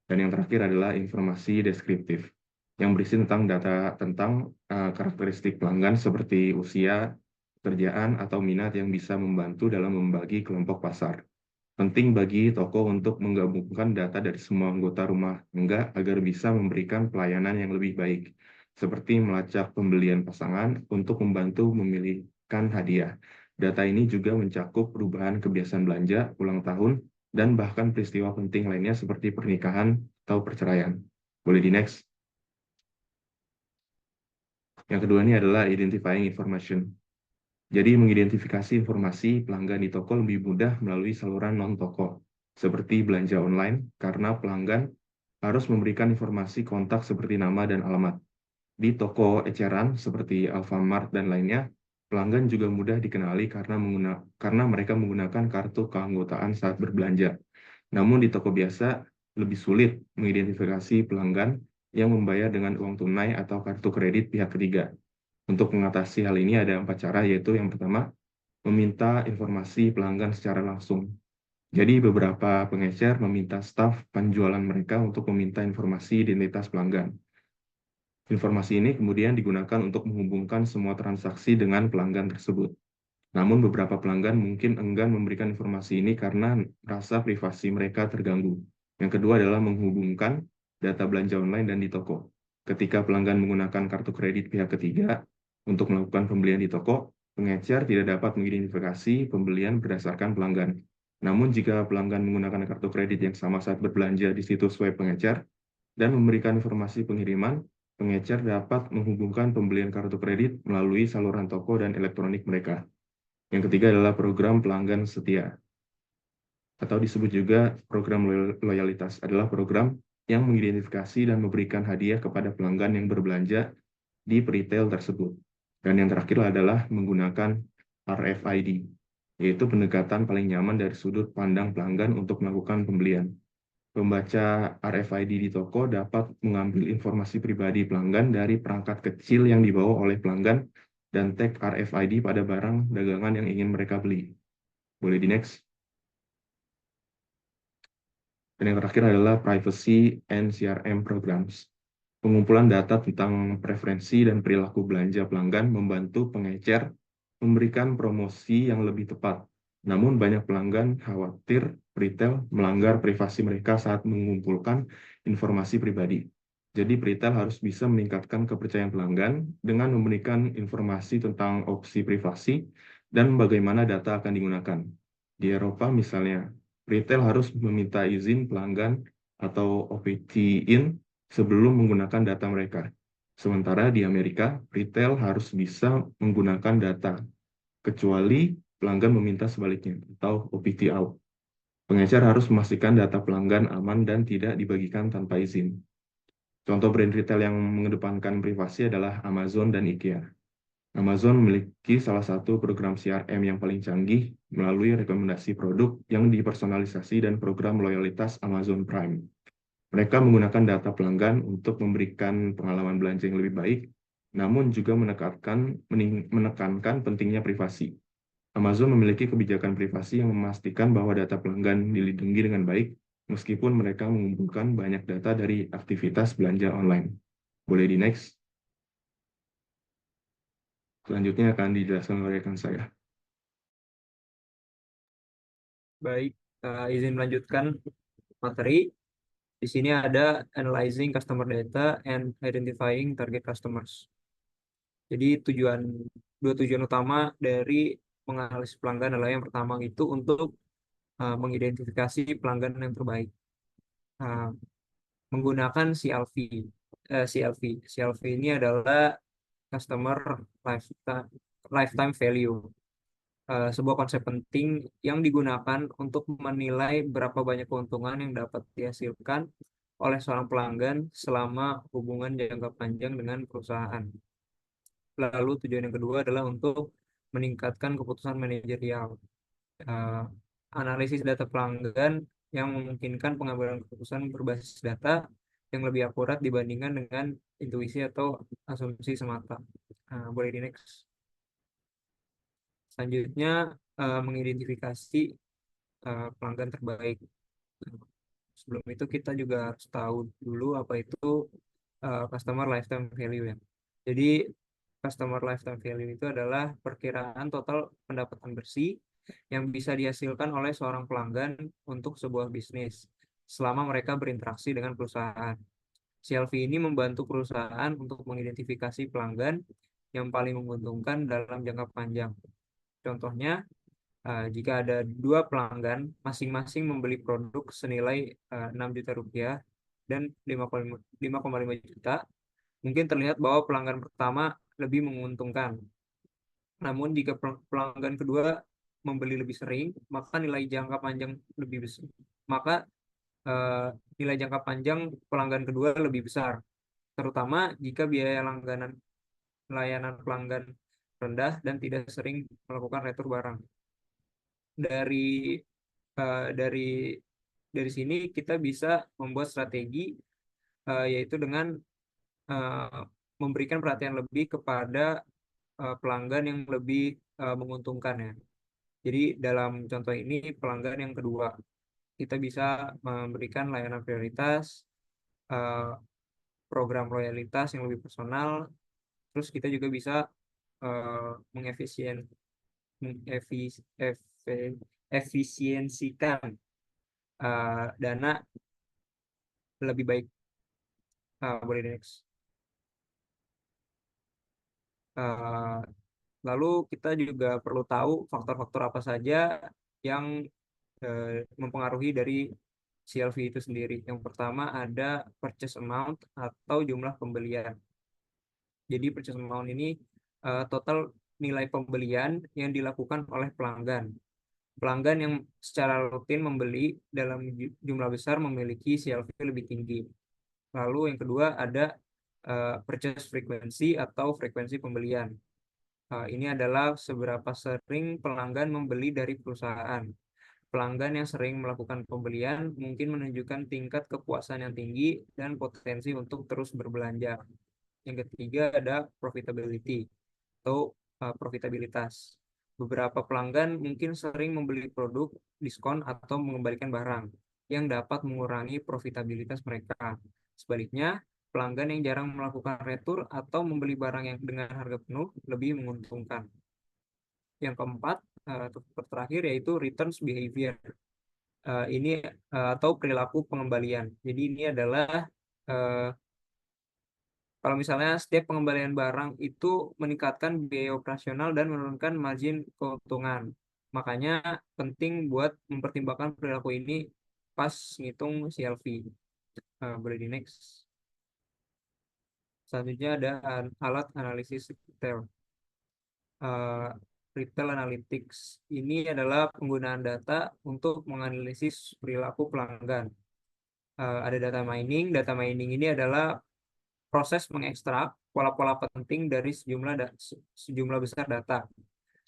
Dan yang terakhir adalah informasi deskriptif, yang berisi tentang data tentang karakteristik pelanggan seperti usia, pekerjaan, atau minat yang bisa membantu dalam membagi kelompok pasar. Penting bagi toko untuk menggabungkan data dari semua anggota rumah tangga agar bisa memberikan pelayanan yang lebih baik, seperti melacak pembelian pasangan untuk membantu memilihkan hadiah. Data ini juga mencakup perubahan kebiasaan belanja, ulang tahun, dan bahkan peristiwa penting lainnya seperti pernikahan atau perceraian. Boleh di next. Yang kedua ini adalah identifying information. Jadi mengidentifikasi informasi pelanggan di toko lebih mudah melalui saluran non-toko, seperti belanja online, karena pelanggan harus memberikan informasi kontak seperti nama dan alamat. Di toko eceran seperti Alfamart dan lainnya, pelanggan juga mudah dikenali karena mereka menggunakan kartu keanggotaan saat berbelanja. Namun di toko biasa lebih sulit mengidentifikasi pelanggan yang membayar dengan uang tunai atau kartu kredit pihak ketiga. Untuk mengatasi hal ini ada 4 cara, yaitu yang pertama, meminta informasi pelanggan secara langsung. Jadi beberapa pengecer meminta staf penjualan mereka untuk meminta informasi identitas pelanggan. Informasi ini kemudian digunakan untuk menghubungkan semua transaksi dengan pelanggan tersebut. Namun beberapa pelanggan mungkin enggan memberikan informasi ini karena merasa privasi mereka terganggu. Yang kedua adalah menghubungkan data belanja online dan di toko. Ketika pelanggan menggunakan kartu kredit pihak ketiga untuk melakukan pembelian di toko, pengecer tidak dapat mengidentifikasi pembelian berdasarkan pelanggan. Namun jika pelanggan menggunakan kartu kredit yang sama saat berbelanja di situs web pengecer dan memberikan informasi pengiriman, pengecer dapat menghubungkan pembelian kartu kredit melalui saluran toko dan elektronik mereka. Yang ketiga adalah program pelanggan setia, atau disebut juga program loyalitas, adalah program yang mengidentifikasi dan memberikan hadiah kepada pelanggan yang berbelanja di retail tersebut. Dan yang terakhir adalah menggunakan RFID, yaitu pendekatan paling nyaman dari sudut pandang pelanggan untuk melakukan pembelian. Pembaca RFID di toko dapat mengambil informasi pribadi pelanggan dari perangkat kecil yang dibawa oleh pelanggan dan tag RFID pada barang dagangan yang ingin mereka beli. Boleh di next. Dan yang terakhir adalah Privacy and CRM Programs. Pengumpulan data tentang preferensi dan perilaku belanja pelanggan membantu pengecer memberikan promosi yang lebih tepat. Namun banyak pelanggan khawatir retail melanggar privasi mereka saat mengumpulkan informasi pribadi. Jadi retail harus bisa meningkatkan kepercayaan pelanggan dengan memberikan informasi tentang opsi privasi dan bagaimana data akan digunakan. Di Eropa misalnya, retail harus meminta izin pelanggan atau opt-in sebelum menggunakan data mereka. Sementara di Amerika, retail harus bisa menggunakan data, kecuali pelanggan meminta sebaliknya, atau opt-out. Pengecer harus memastikan data pelanggan aman dan tidak dibagikan tanpa izin. Contoh brand retail yang mengedepankan privasi adalah Amazon dan IKEA. Amazon memiliki salah satu program CRM yang paling canggih melalui rekomendasi produk yang dipersonalisasi dan program loyalitas Amazon Prime. Mereka menggunakan data pelanggan untuk memberikan pengalaman belanja yang lebih baik, namun juga menekankan pentingnya privasi. Amazon memiliki kebijakan privasi yang memastikan bahwa data pelanggan dilindungi dengan baik, meskipun mereka mengumpulkan banyak data dari aktivitas belanja online. Boleh di next. Selanjutnya akan dijelaskan oleh rekan saya. Baik, izin melanjutkan materi. Di sini ada analyzing customer data and identifying target customers. Jadi dua tujuan utama dari menganalisis pelanggan adalah yang pertama itu untuk mengidentifikasi pelanggan yang terbaik menggunakan CLV. CLV ini adalah customer lifetime value. Sebuah konsep penting yang digunakan untuk menilai berapa banyak keuntungan yang dapat dihasilkan oleh seorang pelanggan selama hubungan jangka panjang dengan perusahaan. Lalu tujuan yang kedua adalah untuk meningkatkan keputusan manajerial. Analisis data pelanggan yang memungkinkan pengambilan keputusan berbasis data yang lebih akurat dibandingkan dengan intuisi atau asumsi semata. Boleh di next. Selanjutnya mengidentifikasi pelanggan terbaik. Sebelum itu kita juga harus tahu dulu apa itu customer lifetime value ya. Jadi customer lifetime value itu adalah perkiraan total pendapatan bersih yang bisa dihasilkan oleh seorang pelanggan untuk sebuah bisnis selama mereka berinteraksi dengan perusahaan. CLV ini membantu perusahaan untuk mengidentifikasi pelanggan yang paling menguntungkan dalam jangka panjang. Contohnya, jika ada 2 pelanggan masing-masing membeli produk senilai 6 juta rupiah dan 5,5 juta, mungkin terlihat bahwa pelanggan pertama lebih menguntungkan. Namun jika pelanggan kedua membeli lebih sering, maka nilai jangka panjang lebih besar. Maka nilai jangka panjang pelanggan kedua lebih besar, terutama jika biaya layanan pelanggan rendah dan tidak sering melakukan retur barang. Dari sini kita bisa membuat strategi yaitu dengan memberikan perhatian lebih kepada pelanggan yang lebih menguntungkan ya. Jadi dalam contoh ini pelanggan yang kedua, kita bisa memberikan layanan prioritas, eh, program loyalitas yang lebih personal, terus kita juga bisa efisiensikan dana lebih baik. Boleh next. Lalu kita juga perlu tahu faktor-faktor apa saja yang mempengaruhi dari CLV itu sendiri. Yang pertama ada purchase amount atau jumlah pembelian. Jadi purchase amount ini total nilai pembelian yang dilakukan oleh pelanggan. Pelanggan yang secara rutin membeli dalam jumlah besar memiliki CLV lebih tinggi. Lalu yang kedua ada purchase frequency atau frekuensi pembelian. Ini adalah seberapa sering pelanggan membeli dari perusahaan. Pelanggan yang sering melakukan pembelian mungkin menunjukkan tingkat kepuasan yang tinggi dan potensi untuk terus berbelanja. Yang ketiga ada profitability atau profitabilitas. Beberapa pelanggan mungkin sering membeli produk diskon atau mengembalikan barang yang dapat mengurangi profitabilitas mereka. Sebaliknya, pelanggan yang jarang melakukan retur atau membeli barang yang dengan harga penuh lebih menguntungkan. Yang keempat, terakhir yaitu returns behavior. Ini atau perilaku pengembalian. Jadi ini adalah kalau misalnya setiap pengembalian barang itu meningkatkan biaya operasional dan menurunkan margin keuntungan. Makanya penting buat mempertimbangkan perilaku ini pas ngitung CLV. Boleh di next. Selanjutnya ada alat analisis retail. Retail Analytics ini adalah penggunaan data untuk menganalisis perilaku pelanggan. Ada data mining. Data mining ini adalah proses mengekstrak pola-pola penting dari sejumlah besar data.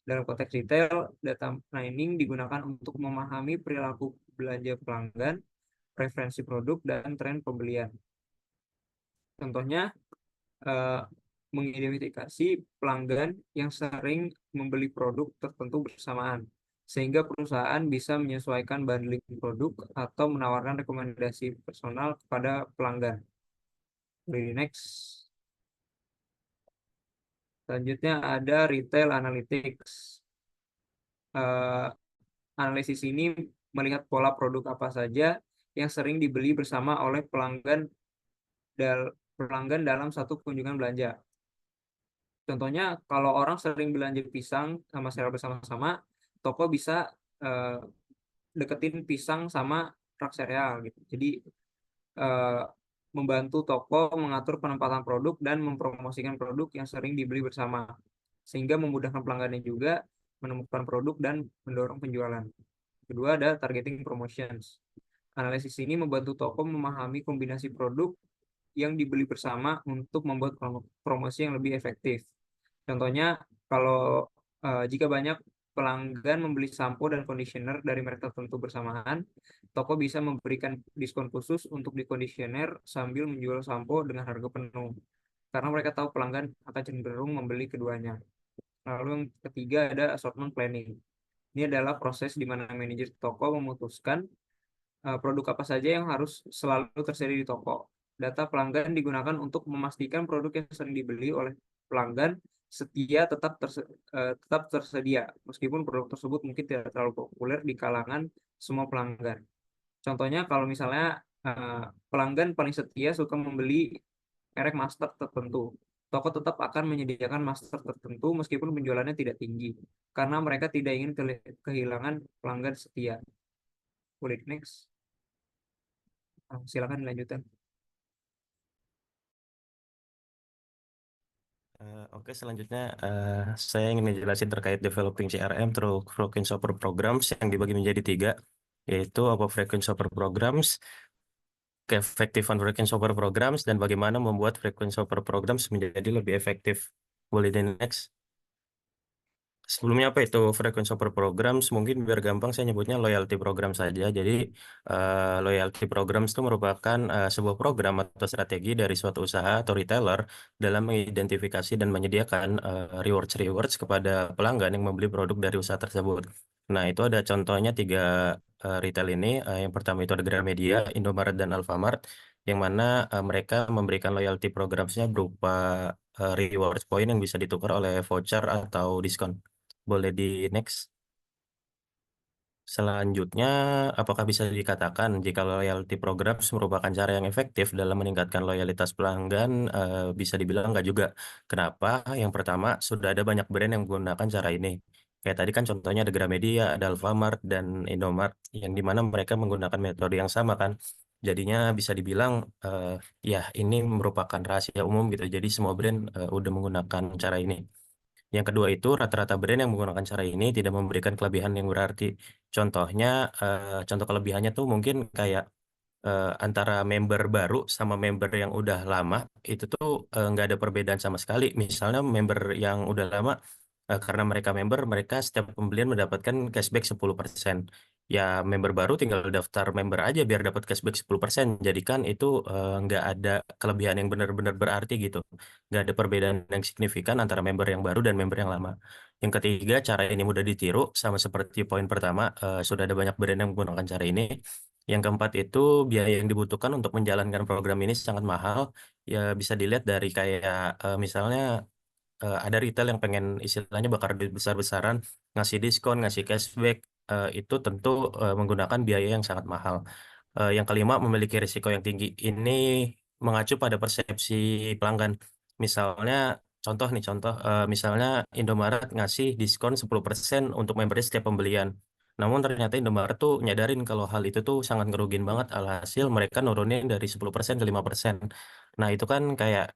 Dalam konteks retail, data mining digunakan untuk memahami perilaku belanja pelanggan, preferensi produk, dan tren pembelian. Contohnya, mengidentifikasi pelanggan yang sering membeli produk tertentu bersamaan, sehingga perusahaan bisa menyesuaikan bundling produk atau menawarkan rekomendasi personal kepada pelanggan. Boleh next. Selanjutnya ada retail analytics. Analisis ini melihat pola produk apa saja yang sering dibeli bersama oleh pelanggan dalam satu kunjungan belanja. Contohnya, kalau orang sering belanja pisang sama sereal bersama-sama, toko bisa deketin pisang sama rak sereal gitu. Jadi membantu toko mengatur penempatan produk dan mempromosikan produk yang sering dibeli bersama, sehingga memudahkan pelanggannya juga menemukan produk dan mendorong penjualan. Kedua ada targeting promotions. Analisis ini membantu toko memahami kombinasi produk yang dibeli bersama untuk membuat promosi yang lebih efektif. Contohnya, kalau jika banyak pelanggan membeli sampo dan conditioner dari merek tertentu bersamaan, toko bisa memberikan diskon khusus untuk di conditioner sambil menjual sampo dengan harga penuh, karena mereka tahu pelanggan akan cenderung membeli keduanya. Lalu yang ketiga ada assortment planning. Ini adalah proses di mana manajer toko memutuskan produk apa saja yang harus selalu tersedia di toko. Data pelanggan digunakan untuk memastikan produk yang sering dibeli oleh pelanggan setia tetap tersedia, meskipun produk tersebut mungkin tidak terlalu populer di kalangan semua pelanggan. Contohnya, kalau misalnya pelanggan paling setia suka membeli merek masker tertentu, toko tetap akan menyediakan masker tertentu meskipun penjualannya tidak tinggi, karena mereka tidak ingin kehilangan pelanggan setia. Boleh next. Silakan dilanjutkan. Oke, selanjutnya saya ingin menjelaskan terkait developing CRM through Frequent Shopper Programs yang dibagi menjadi 3, yaitu apa Frequent Shopper Programs, keefektifan Frequent Shopper Programs, dan bagaimana membuat Frequent Shopper Programs menjadi lebih efektif. Boleh di next. Sebelumnya apa itu frequency over programs? Mungkin biar gampang saya nyebutnya loyalty program saja. Jadi loyalty programs itu merupakan sebuah program atau strategi dari suatu usaha atau retailer dalam mengidentifikasi dan menyediakan rewards kepada pelanggan yang membeli produk dari usaha tersebut. Nah, itu ada contohnya 3 retail ini. Yang pertama itu ada Gramedia, Indomaret, dan Alfamart, yang mana mereka memberikan loyalty programs-nya berupa rewards point yang bisa ditukar oleh voucher atau diskon. Boleh di next. Selanjutnya, apakah bisa dikatakan jika loyalty programs merupakan cara yang efektif dalam meningkatkan loyalitas pelanggan? Bisa dibilang nggak juga. Kenapa? Yang pertama, sudah ada banyak brand yang menggunakan cara ini. Kayak tadi kan contohnya ada Gramedia, ada Alfamart, dan Indomart, yang dimana mereka menggunakan metode yang sama kan. Jadinya bisa dibilang, ya ini merupakan rahasia umum gitu. Jadi semua brand udah menggunakan cara ini. Yang kedua itu rata-rata brand yang menggunakan cara ini tidak memberikan kelebihan yang berarti. Contohnya, contoh kelebihannya tuh mungkin kayak antara member baru sama member yang udah lama itu tuh nggak ada perbedaan sama sekali. Misalnya member yang udah lama karena mereka member, mereka setiap pembelian mendapatkan cashback 10%. Ya member baru tinggal daftar member aja biar dapat cashback 10%. Jadi kan itu nggak ada kelebihan yang benar-benar berarti gitu. Nggak ada perbedaan yang signifikan antara member yang baru dan member yang lama. Yang ketiga, cara ini mudah ditiru, sama seperti poin pertama, sudah ada banyak brand yang menggunakan cara ini. Yang keempat itu biaya yang dibutuhkan untuk menjalankan program ini sangat mahal. Ya bisa dilihat dari kayak misalnya ada retail yang pengen istilahnya bakar duit besar-besaran, ngasih diskon, ngasih cashback, itu tentu menggunakan biaya yang sangat mahal. Yang kelima, memiliki risiko yang tinggi. Ini mengacu pada persepsi pelanggan. Misalnya, contoh, misalnya Indomaret ngasih diskon 10% untuk membernya setiap pembelian. Namun ternyata Indomaret tuh nyadarin kalau hal itu tuh sangat ngerugin banget. Alhasil mereka nurunin dari 10% ke 5%. Nah, itu kan kayak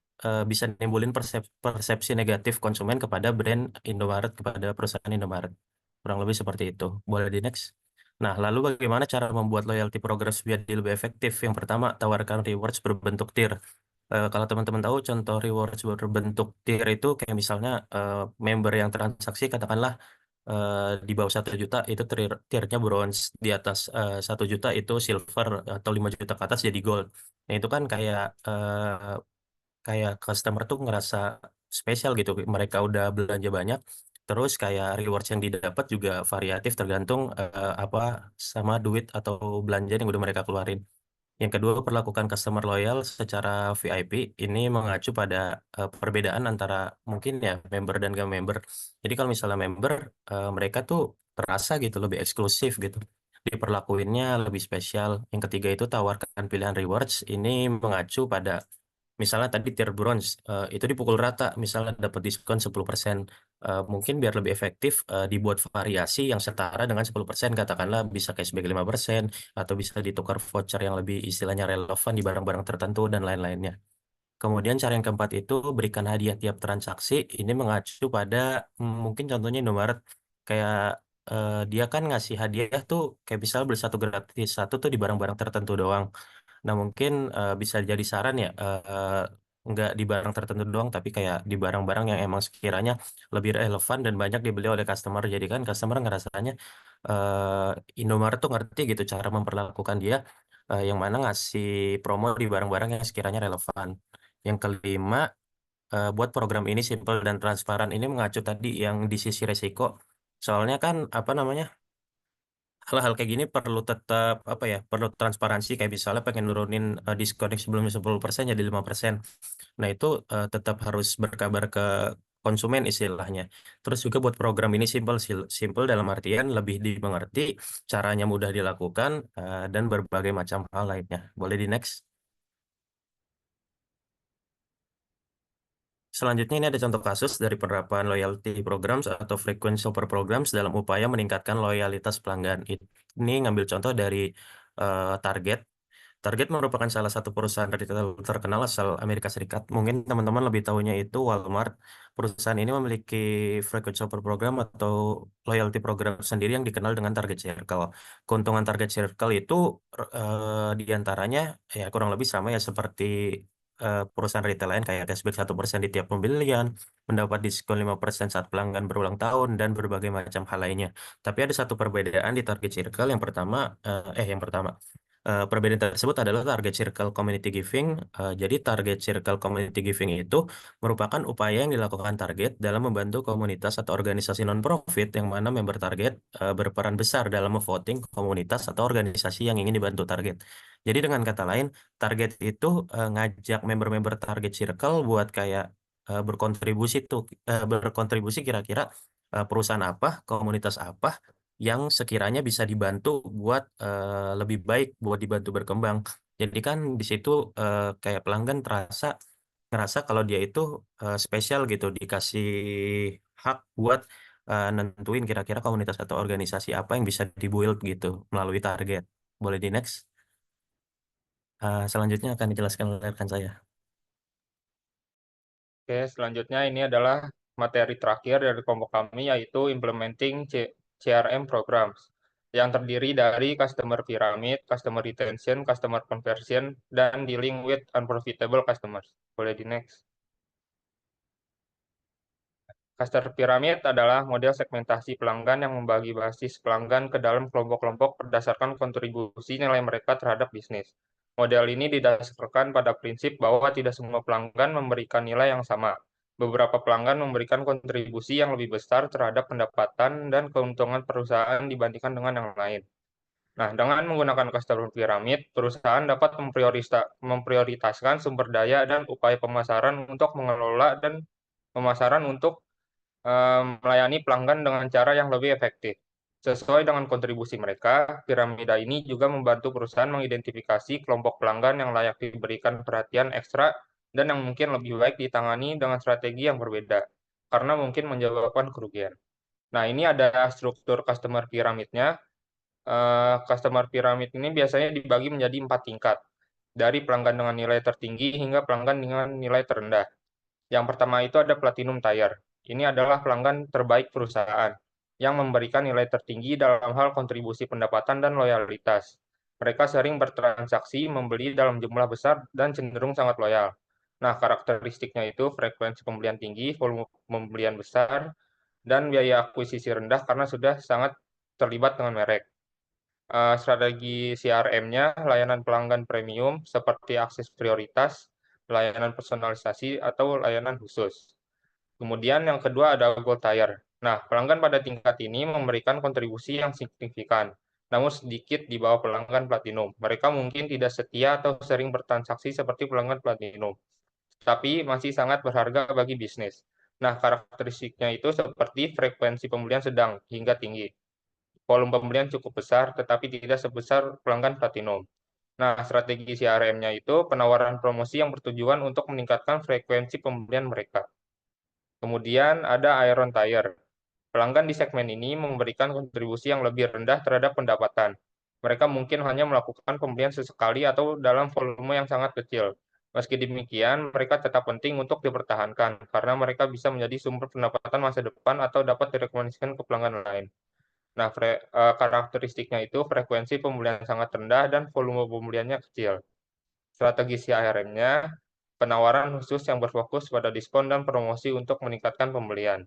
bisa nimbulin persepsi negatif konsumen kepada brand Indomaret, kepada perusahaan Indomaret. Kurang lebih seperti itu. Boleh di next. Nah, lalu bagaimana cara membuat loyalty programs biar jadi lebih efektif? Yang pertama, tawarkan rewards berbentuk tier. Kalau teman-teman tahu contoh rewards berbentuk tier itu kayak misalnya member yang transaksi katakanlah di bawah 1 juta itu tiernya bronze, di atas 1 juta itu silver, atau 5 juta ke atas jadi gold. Nah itu kan kayak customer tuh ngerasa spesial gitu. Mereka udah belanja banyak, terus kayak rewards yang didapat juga variatif tergantung apa sama duit atau belanja yang udah mereka keluarin. Yang kedua, perlakukan customer loyal secara VIP. Ini mengacu pada perbedaan antara mungkin ya member dan gak member. Jadi kalau misalnya member, mereka tuh terasa gitu lebih eksklusif gitu. Diperlakuinnya lebih spesial. Yang ketiga itu tawarkan pilihan rewards. Ini mengacu pada misalnya tadi tier bronze, itu dipukul rata, misalnya dapat diskon 10%. Mungkin biar lebih efektif, dibuat variasi yang setara dengan 10%, katakanlah bisa cashback 5%, atau bisa ditukar voucher yang lebih istilahnya relevan di barang-barang tertentu, dan lain-lainnya. Kemudian cara yang keempat itu berikan hadiah tiap transaksi. Ini mengacu pada mungkin contohnya Indomaret. Kayak dia kan ngasih hadiah tuh kayak misalnya beli satu gratis satu tuh di barang-barang tertentu doang. Nah, mungkin bisa jadi saran ya, nggak di barang tertentu doang, tapi kayak di barang-barang yang emang sekiranya lebih relevan dan banyak dibeli oleh customer. Jadi kan customer ngerasanya Indomaret tuh ngerti gitu cara memperlakukan dia, yang mana ngasih promo di barang-barang yang sekiranya relevan. Yang kelima, buat program ini simple dan transparan. Ini mengacu tadi yang di sisi resiko. Soalnya kan apa namanya? Hal-hal kayak gini perlu tetap apa ya, perlu transparansi, kayak misalnya pengen nurunin diskon yang sebelumnya 10% jadi 5%. Nah itu tetap harus berkabar ke konsumen istilahnya. Terus juga buat program ini simple, simple dalam artian lebih dimengerti, caranya mudah dilakukan, dan berbagai macam hal lainnya. Boleh di next. Selanjutnya ini ada contoh kasus dari penerapan loyalty programs atau frequency over programs dalam upaya meningkatkan loyalitas pelanggan. Ini ngambil contoh dari Target. Target merupakan salah satu perusahaan retail terkenal asal Amerika Serikat. Mungkin teman-teman lebih tahunya itu Walmart. Perusahaan ini memiliki frequency over program atau loyalty program sendiri yang dikenal dengan Target Circle. Keuntungan Target Circle itu diantaranya ya kurang lebih sama ya seperti perusahaan retail lain kayak cashback 1% di tiap pembelian, mendapat diskon 5% saat pelanggan berulang tahun, dan berbagai macam hal lainnya. Tapi ada satu perbedaan di target circle. Yang pertama, perbedaan tersebut adalah target circle community giving. Jadi target circle community giving itu merupakan upaya yang dilakukan target dalam membantu komunitas atau organisasi non-profit yang mana member target berperan besar dalam voting komunitas atau organisasi yang ingin dibantu target. Jadi dengan kata lain, target itu ngajak member-member target circle buat kayak berkontribusi kira-kira perusahaan apa, komunitas apa yang sekiranya bisa dibantu buat lebih baik, buat dibantu berkembang. Jadi kan di situ kayak pelanggan ngerasa kalau dia itu spesial gitu, dikasih hak buat nentuin kira-kira komunitas atau organisasi apa yang bisa dibuild gitu melalui target. Boleh di next? Selanjutnya akan dijelaskan oleh rekan saya. Oke, selanjutnya ini adalah materi terakhir dari kelompok kami, yaitu Implementing CRM Programs, yang terdiri dari Customer Pyramid, Customer Retention, Customer Conversion, dan Dealing with Unprofitable Customers. Boleh di next. Customer Pyramid adalah model segmentasi pelanggan yang membagi basis pelanggan ke dalam kelompok-kelompok berdasarkan kontribusi nilai mereka terhadap bisnis. Model ini didasarkan pada prinsip bahwa tidak semua pelanggan memberikan nilai yang sama. Beberapa pelanggan memberikan kontribusi yang lebih besar terhadap pendapatan dan keuntungan perusahaan dibandingkan dengan yang lain. Nah, dengan menggunakan customer pyramid, perusahaan dapat memprioritaskan sumber daya dan upaya pemasaran untuk mengelola dan pemasaran untuk melayani pelanggan dengan cara yang lebih efektif. Sesuai dengan kontribusi mereka, piramida ini juga membantu perusahaan mengidentifikasi kelompok pelanggan yang layak diberikan perhatian ekstra dan yang mungkin lebih baik ditangani dengan strategi yang berbeda, karena mungkin menyebabkan kerugian. Nah, ini ada struktur customer pyramidnya. Customer pyramid ini biasanya dibagi menjadi 4 tingkat, dari pelanggan dengan nilai tertinggi hingga pelanggan dengan nilai terendah. Yang pertama itu ada platinum tier. Ini adalah pelanggan terbaik perusahaan yang memberikan nilai tertinggi dalam hal kontribusi pendapatan dan loyalitas. Mereka sering bertransaksi, membeli dalam jumlah besar, dan cenderung sangat loyal. Nah, karakteristiknya itu frekuensi pembelian tinggi, volume pembelian besar, dan biaya akuisisi rendah karena sudah sangat terlibat dengan merek. Strategi CRM-nya, layanan pelanggan premium seperti akses prioritas, layanan personalisasi, atau layanan khusus. Kemudian yang kedua ada gold tier. Nah, pelanggan pada tingkat ini memberikan kontribusi yang signifikan, namun sedikit di bawah pelanggan platinum. Mereka mungkin tidak setia atau sering bertransaksi seperti pelanggan platinum, tapi masih sangat berharga bagi bisnis. Nah, karakteristiknya itu seperti frekuensi pembelian sedang hingga tinggi. Volume pembelian cukup besar, tetapi tidak sebesar pelanggan platinum. Nah, strategi CRM-nya itu penawaran promosi yang bertujuan untuk meningkatkan frekuensi pembelian mereka. Kemudian ada iron tier. Pelanggan di segmen ini memberikan kontribusi yang lebih rendah terhadap pendapatan. Mereka mungkin hanya melakukan pembelian sesekali atau dalam volume yang sangat kecil. Meski demikian, mereka tetap penting untuk dipertahankan karena mereka bisa menjadi sumber pendapatan masa depan atau dapat direkomendasikan ke pelanggan lain. Nah, karakteristiknya itu frekuensi pembelian sangat rendah dan volume pembeliannya kecil. Strategi CRM-nya penawaran khusus yang berfokus pada diskon dan promosi untuk meningkatkan pembelian.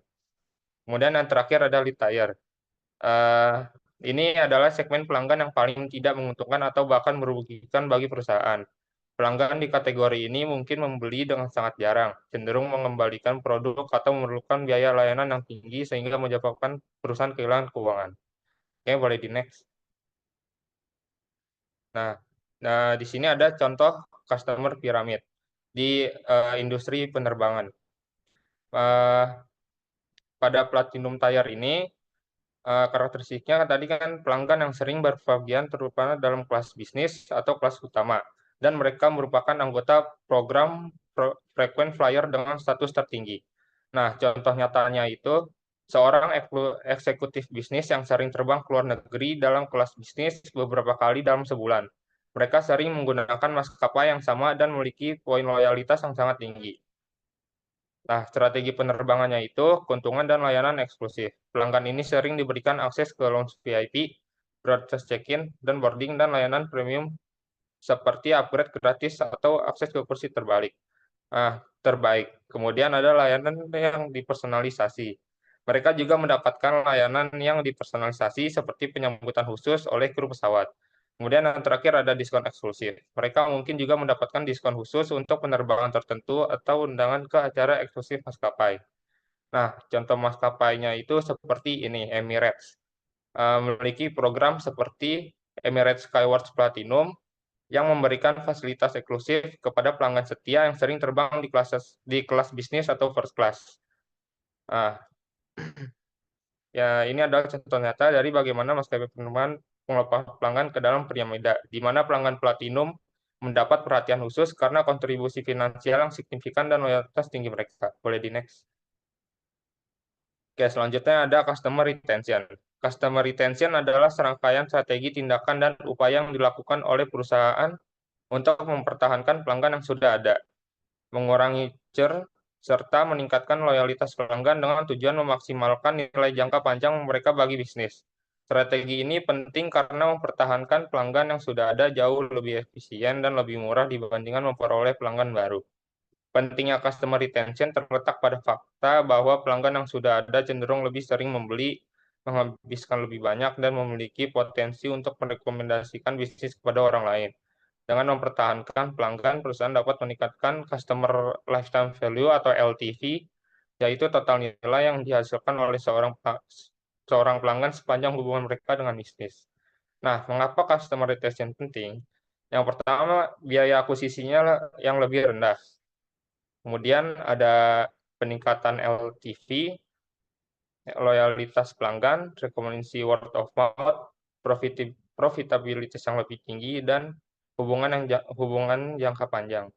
Kemudian yang terakhir ada lead tier. Ini adalah segmen pelanggan yang paling tidak menguntungkan atau bahkan merugikan bagi perusahaan. Pelanggan di kategori ini mungkin membeli dengan sangat jarang, cenderung mengembalikan produk atau memerlukan biaya layanan yang tinggi sehingga menyebabkan perusahaan kehilangan keuangan. Oke, boleh di next. Nah, di sini ada contoh customer pyramid di industri penerbangan. Pada platinum tier ini, karakteristiknya tadi kan pelanggan yang sering berpergian terutama dalam kelas bisnis atau kelas utama, dan mereka merupakan anggota program frequent flyer dengan status tertinggi. Nah, contoh nyatanya itu seorang eksekutif bisnis yang sering terbang ke luar negeri dalam kelas bisnis beberapa kali dalam sebulan. Mereka sering menggunakan maskapai yang sama dan memiliki poin loyalitas yang sangat tinggi. Nah, strategi penerbangannya itu keuntungan dan layanan eksklusif. Pelanggan ini sering diberikan akses ke lounge VIP, broadcast check-in, dan boarding dan layanan premium seperti upgrade gratis atau akses ke kursi terbaik. Kemudian ada layanan yang dipersonalisasi. Mereka juga mendapatkan layanan yang dipersonalisasi seperti penyambutan khusus oleh kru pesawat. Kemudian yang terakhir ada diskon eksklusif. Mereka mungkin juga mendapatkan diskon khusus untuk penerbangan tertentu atau undangan ke acara eksklusif maskapai. Nah, contoh maskapainya itu seperti ini, Emirates. Memiliki program seperti Emirates Skywards Platinum yang memberikan fasilitas eksklusif kepada pelanggan setia yang sering terbang di kelas bisnis atau first class. Nah, ya ini adalah contoh nyata dari bagaimana maskapai penerbangan melepas pelanggan ke dalam piramida, di mana pelanggan platinum mendapat perhatian khusus karena kontribusi finansial yang signifikan dan loyalitas tinggi mereka. Boleh di next. Oke, selanjutnya ada customer retention. Customer retention adalah serangkaian strategi, tindakan, dan upaya yang dilakukan oleh perusahaan untuk mempertahankan pelanggan yang sudah ada, mengurangi churn, serta meningkatkan loyalitas pelanggan dengan tujuan memaksimalkan nilai jangka panjang mereka bagi bisnis. Strategi ini penting karena mempertahankan pelanggan yang sudah ada jauh lebih efisien dan lebih murah dibandingkan memperoleh pelanggan baru. Pentingnya customer retention terletak pada fakta bahwa pelanggan yang sudah ada cenderung lebih sering membeli, menghabiskan lebih banyak, dan memiliki potensi untuk merekomendasikan bisnis kepada orang lain. Dengan mempertahankan pelanggan, perusahaan dapat meningkatkan customer lifetime value atau LTV, yaitu total nilai yang dihasilkan oleh seorang pelanggan sepanjang hubungan mereka dengan bisnis. Nah, mengapa customer retention penting? Yang pertama, biaya akuisisinya yang lebih rendah. Kemudian ada peningkatan LTV, loyalitas pelanggan, rekomendasi word of mouth, profitabilitas yang lebih tinggi, dan hubungan jangka panjang.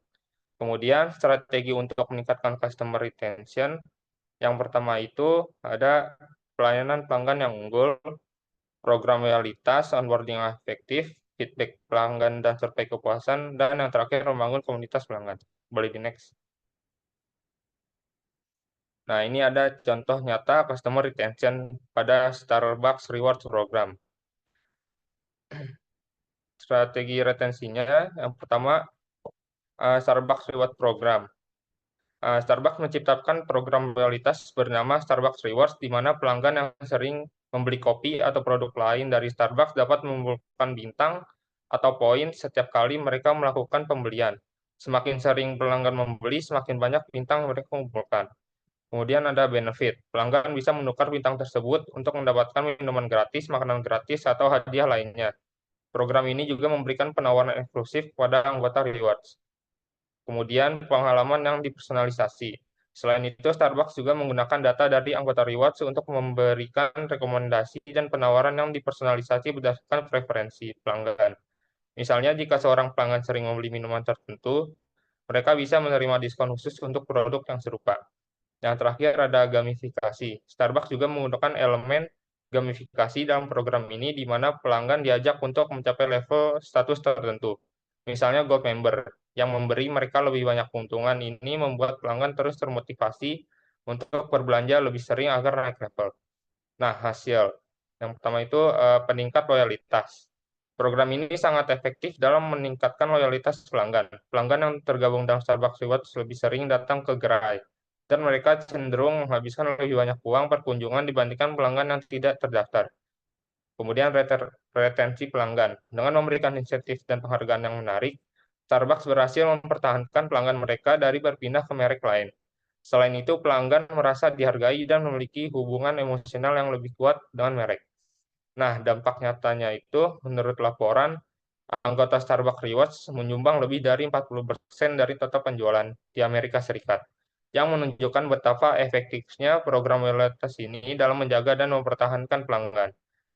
Kemudian strategi untuk meningkatkan customer retention, yang pertama itu ada pelayanan pelanggan yang unggul, program loyalitas, onboarding yang efektif, feedback pelanggan dan survei kepuasan, dan yang terakhir membangun komunitas pelanggan. Boleh di next. Nah, ini ada contoh nyata customer retention pada Starbucks Rewards Program. Strategi retensinya, yang pertama, Starbucks Reward Program. Starbucks menciptakan program loyalitas bernama Starbucks Rewards, di mana pelanggan yang sering membeli kopi atau produk lain dari Starbucks dapat mengumpulkan bintang atau poin setiap kali mereka melakukan pembelian. Semakin sering pelanggan membeli, semakin banyak bintang mereka kumpulkan. Kemudian ada benefit. Pelanggan bisa menukar bintang tersebut untuk mendapatkan minuman gratis, makanan gratis, atau hadiah lainnya. Program ini juga memberikan penawaran eksklusif kepada anggota rewards. Kemudian pengalaman yang dipersonalisasi. Selain itu, Starbucks juga menggunakan data dari anggota rewards untuk memberikan rekomendasi dan penawaran yang dipersonalisasi berdasarkan preferensi pelanggan. Misalnya, jika seorang pelanggan sering membeli minuman tertentu, mereka bisa menerima diskon khusus untuk produk yang serupa. Yang terakhir ada gamifikasi. Starbucks juga menggunakan elemen gamifikasi dalam program ini di mana pelanggan diajak untuk mencapai level status tertentu. Misalnya Gold Member, yang memberi mereka lebih banyak keuntungan. Ini membuat pelanggan terus termotivasi untuk berbelanja lebih sering agar naik level. Nah, hasil. Yang pertama itu peningkat loyalitas. Program ini sangat efektif dalam meningkatkan loyalitas pelanggan. Pelanggan yang tergabung dalam Starbucks Rewards lebih sering datang ke gerai, dan mereka cenderung menghabiskan lebih banyak uang per kunjungan dibandingkan pelanggan yang tidak terdaftar. Kemudian retensi pelanggan. Dengan memberikan insentif dan penghargaan yang menarik, Starbucks berhasil mempertahankan pelanggan mereka dari berpindah ke merek lain. Selain itu, pelanggan merasa dihargai dan memiliki hubungan emosional yang lebih kuat dengan merek. Nah, dampak nyatanya itu, menurut laporan, anggota Starbucks Rewards menyumbang lebih dari 40% dari total penjualan di Amerika Serikat, yang menunjukkan betapa efektifnya program loyalitas ini dalam menjaga dan mempertahankan pelanggan.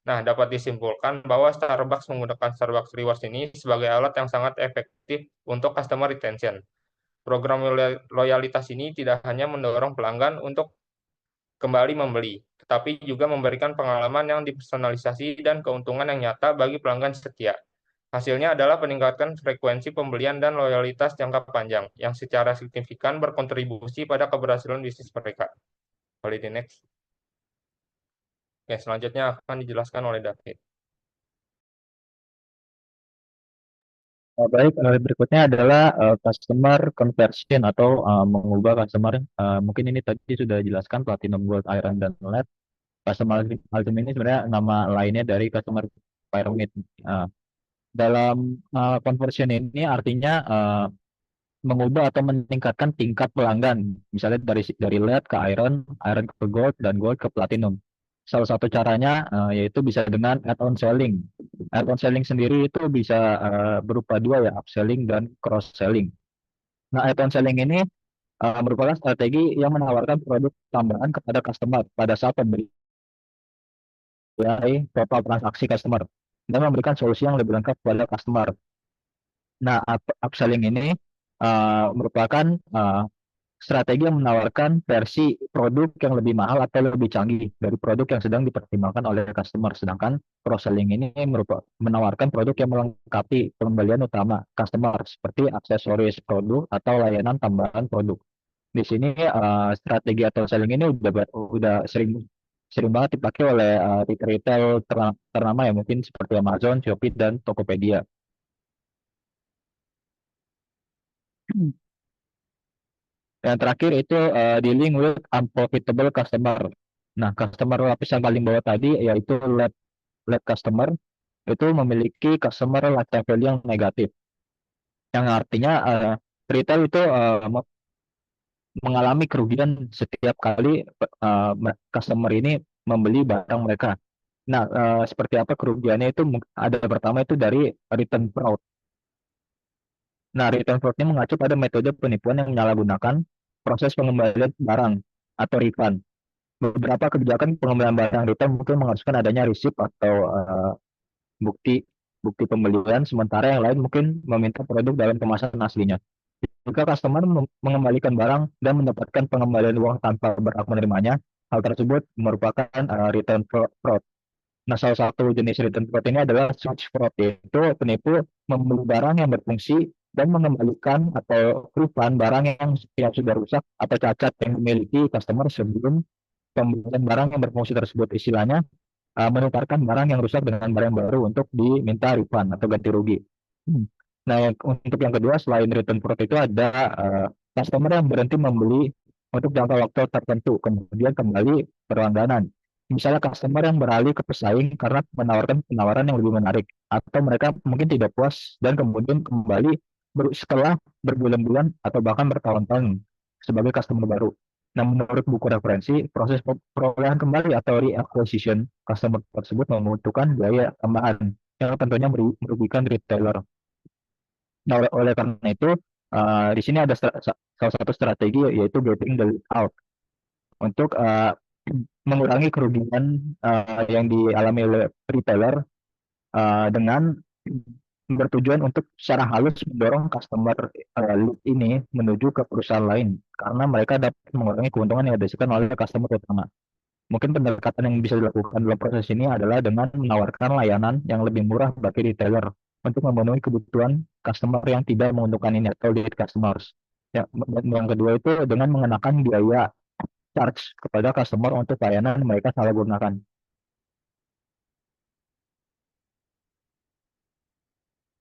Nah, dapat disimpulkan bahwa Starbucks menggunakan Starbucks Rewards ini sebagai alat yang sangat efektif untuk customer retention. Program loyalitas ini tidak hanya mendorong pelanggan untuk kembali membeli, tetapi juga memberikan pengalaman yang dipersonalisasi dan keuntungan yang nyata bagi pelanggan setia. Hasilnya adalah peningkatan frekuensi pembelian dan loyalitas jangka panjang, yang secara signifikan berkontribusi pada keberhasilan bisnis mereka. Boleh di next. Oke, selanjutnya akan dijelaskan oleh David. Baik, berikutnya adalah customer conversion atau mengubah customer. Mungkin ini tadi sudah dijelaskan Platinum, Gold, Iron, dan Lead. Customer Ultimate ini sebenarnya nama lainnya dari customer pyramid. Dalam conversion ini artinya mengubah atau meningkatkan tingkat pelanggan, misalnya dari lead ke iron, iron ke gold, dan gold ke platinum. Salah satu caranya yaitu bisa dengan add-on selling. Add-on selling sendiri itu bisa berupa dua ya, upselling dan cross selling. Nah, add-on selling ini merupakan strategi yang menawarkan produk tambahan kepada customer pada saat pembeli dari total transaksi customer dan memberikan solusi yang lebih lengkap kepada customer. Nah, upselling ini merupakan strategi yang menawarkan versi produk yang lebih mahal atau lebih canggih dari produk yang sedang dipertimbangkan oleh customer. Sedangkan cross-selling ini menawarkan produk yang melengkapi pembelian utama customer seperti aksesoris produk atau layanan tambahan produk. Di sini strategi atau selling ini udah sering sering banget dipakai oleh retail ternama ya, mungkin seperti Amazon, Shopee, dan Tokopedia. Yang terakhir itu dealing with unprofitable customer. Nah, customer lapis yang paling bawah tadi yaitu lead customer itu memiliki customer lifetime value yang negatif. Yang artinya retail itu mengalami kerugian setiap kali customer ini membeli barang mereka. Nah, seperti apa kerugiannya itu ada pertama itu dari return fraud. Nah, return fraud ini mengacu pada metode penipuan yang menyalahgunakan proses pengembalian barang atau refund. Beberapa kebijakan pengembalian barang return mungkin mengharuskan adanya receipt atau bukti bukti pembelian, sementara yang lain mungkin meminta produk dalam kemasan aslinya. Jika customer mengembalikan barang dan mendapatkan pengembalian uang tanpa berhak menerimanya, hal tersebut merupakan return fraud. Nah, salah satu jenis return fraud ini adalah switch fraud, yaitu penipu membeli barang yang berfungsi dan mengembalikan atau refund barang yang sudah rusak atau cacat yang dimiliki customer sebelum pembelian barang yang berfungsi tersebut. Istilahnya menukarkan barang yang rusak dengan barang yang baru untuk diminta refund atau ganti rugi. Nah, untuk yang kedua selain return fraud itu ada customer yang berhenti membeli untuk jangka waktu tertentu, kemudian kembali berlangganan. Misalnya customer yang beralih ke pesaing karena menawarkan penawaran yang lebih menarik, atau mereka mungkin tidak puas dan kemudian kembali setelah berbulan-bulan atau bahkan bertahun-tahun sebagai customer baru. Nah, menurut buku referensi, proses perolehan kembali atau reacquisition customer tersebut membutuhkan biaya tambahan yang tentunya merugikan retailer. Nah, oleh karena itu, di sini ada salah satu strategi yaitu getting the lead out untuk mengurangi kerugian yang dialami oleh retailer dengan bertujuan untuk secara halus mendorong customer lead ini menuju ke perusahaan lain karena mereka dapat mengurangi keuntungan yang dihasilkan oleh customer utama. Mungkin pendekatan yang bisa dilakukan dalam proses ini adalah dengan menawarkan layanan yang lebih murah bagi retailer untuk memenuhi kebutuhan customer yang tidak menguntungkan ini atau lead customers. Ya, dan yang kedua itu dengan mengenakan biaya charge kepada customer untuk layanan mereka salah gunakan.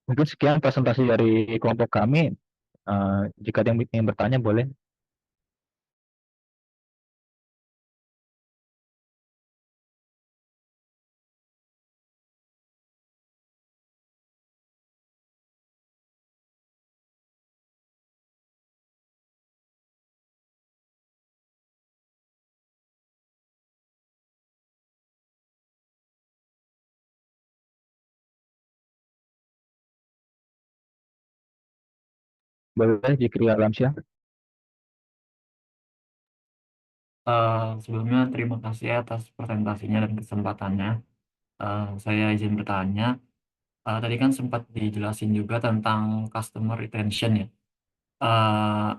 Mungkin sekian presentasi dari kelompok kami. Jika ada yang ingin bertanya boleh. Boleh Zikri Alamsyah. Sebelumnya terima kasih atas presentasinya dan kesempatannya. Saya izin bertanya. Tadi kan sempat dijelasin juga tentang customer retention ya. Eh,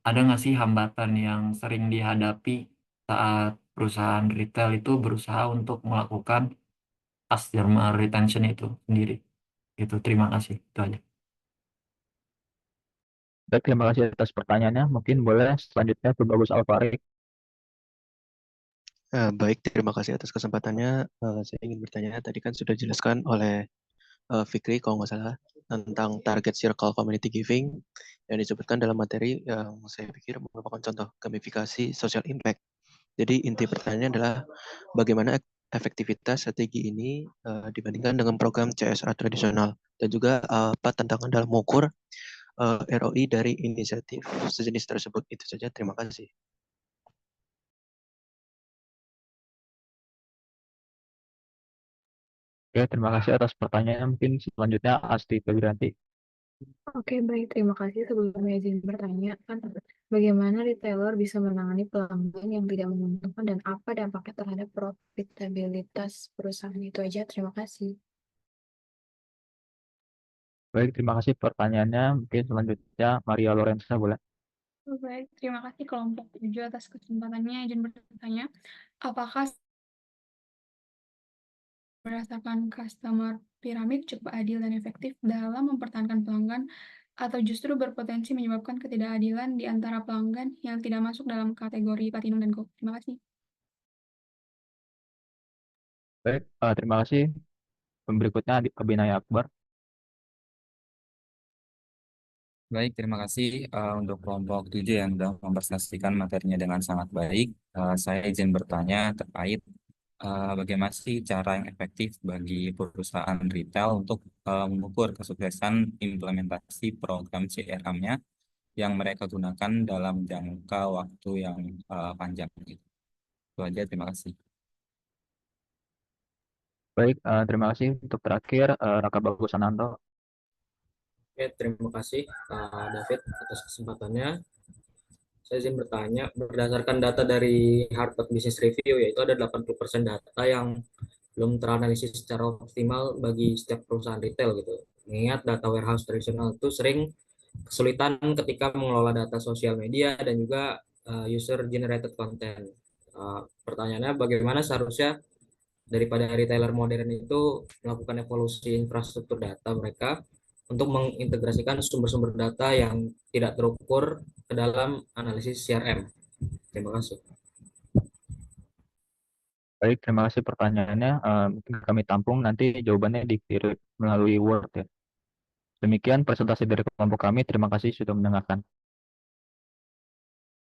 ada nggak sih hambatan yang sering dihadapi saat perusahaan retail itu berusaha untuk melakukan customer retention itu sendiri? Gitu. Terima kasih. Itu aja. Baik, terima kasih atas pertanyaannya. Mungkin boleh selanjutnya ke Bagus Alfarik. Baik, terima kasih atas kesempatannya. Saya ingin bertanya, tadi kan sudah dijelaskan oleh Fikri kalau nggak salah, tentang target circle community giving yang disebutkan dalam materi yang saya pikir merupakan contoh gamifikasi social impact. Jadi inti pertanyaannya adalah bagaimana efektivitas strategi ini dibandingkan dengan program CSR tradisional, dan juga apa tantangan dalam mengukur ROI dari inisiatif sejenis tersebut. Itu saja, terima kasih. Oke, terima kasih atas pertanyaannya. Mungkin selanjutnya Asti Febrianti. Oke, baik. Terima kasih. Sebelumnya izin bertanya, bagaimana retailer bisa menangani pelanggan yang tidak menguntungkan dan apa dampaknya terhadap profitabilitas perusahaan? Itu aja. Terima kasih. Baik, terima kasih pertanyaannya. Mungkin selanjutnya Maria Lorenza boleh. Baik, terima kasih kelompok 7 atas kesempatannya. Izin bertanya, apakah berdasarkan customer piramid cukup adil dan efektif dalam mempertahankan pelanggan, atau justru berpotensi menyebabkan ketidakadilan di antara pelanggan yang tidak masuk dalam kategori Platinum dan Gold? Terima kasih. Baik, terima kasih. Berikutnya Abinaya Akbar. Baik, terima kasih untuk kelompok 7 yang sudah mempresentasikan materinya dengan sangat baik. Saya izin bertanya terkait bagaimana sih cara yang efektif bagi perusahaan retail untuk mengukur kesuksesan implementasi program CRM-nya yang mereka gunakan dalam jangka waktu yang panjang. Itu aja, terima kasih. Baik, terima kasih. Untuk terakhir, Raka Bagus Ananto. Oke, terima kasih David atas kesempatannya. Saya izin bertanya, berdasarkan data dari Harvard Business Review, yaitu ada 80% data yang belum teranalisis secara optimal bagi setiap perusahaan retail gitu. Mengingat data warehouse tradisional itu sering kesulitan ketika mengelola data sosial media dan juga user generated content. Pertanyaannya, bagaimana seharusnya daripada retailer modern itu melakukan evolusi infrastruktur data mereka untuk mengintegrasikan sumber-sumber data yang tidak terukur ke dalam analisis CRM. Terima kasih. Baik, terima kasih pertanyaannya. Mungkin kami tampung nanti jawabannya dikirim melalui Word ya. Demikian presentasi dari kelompok kami. Terima kasih sudah mendengarkan.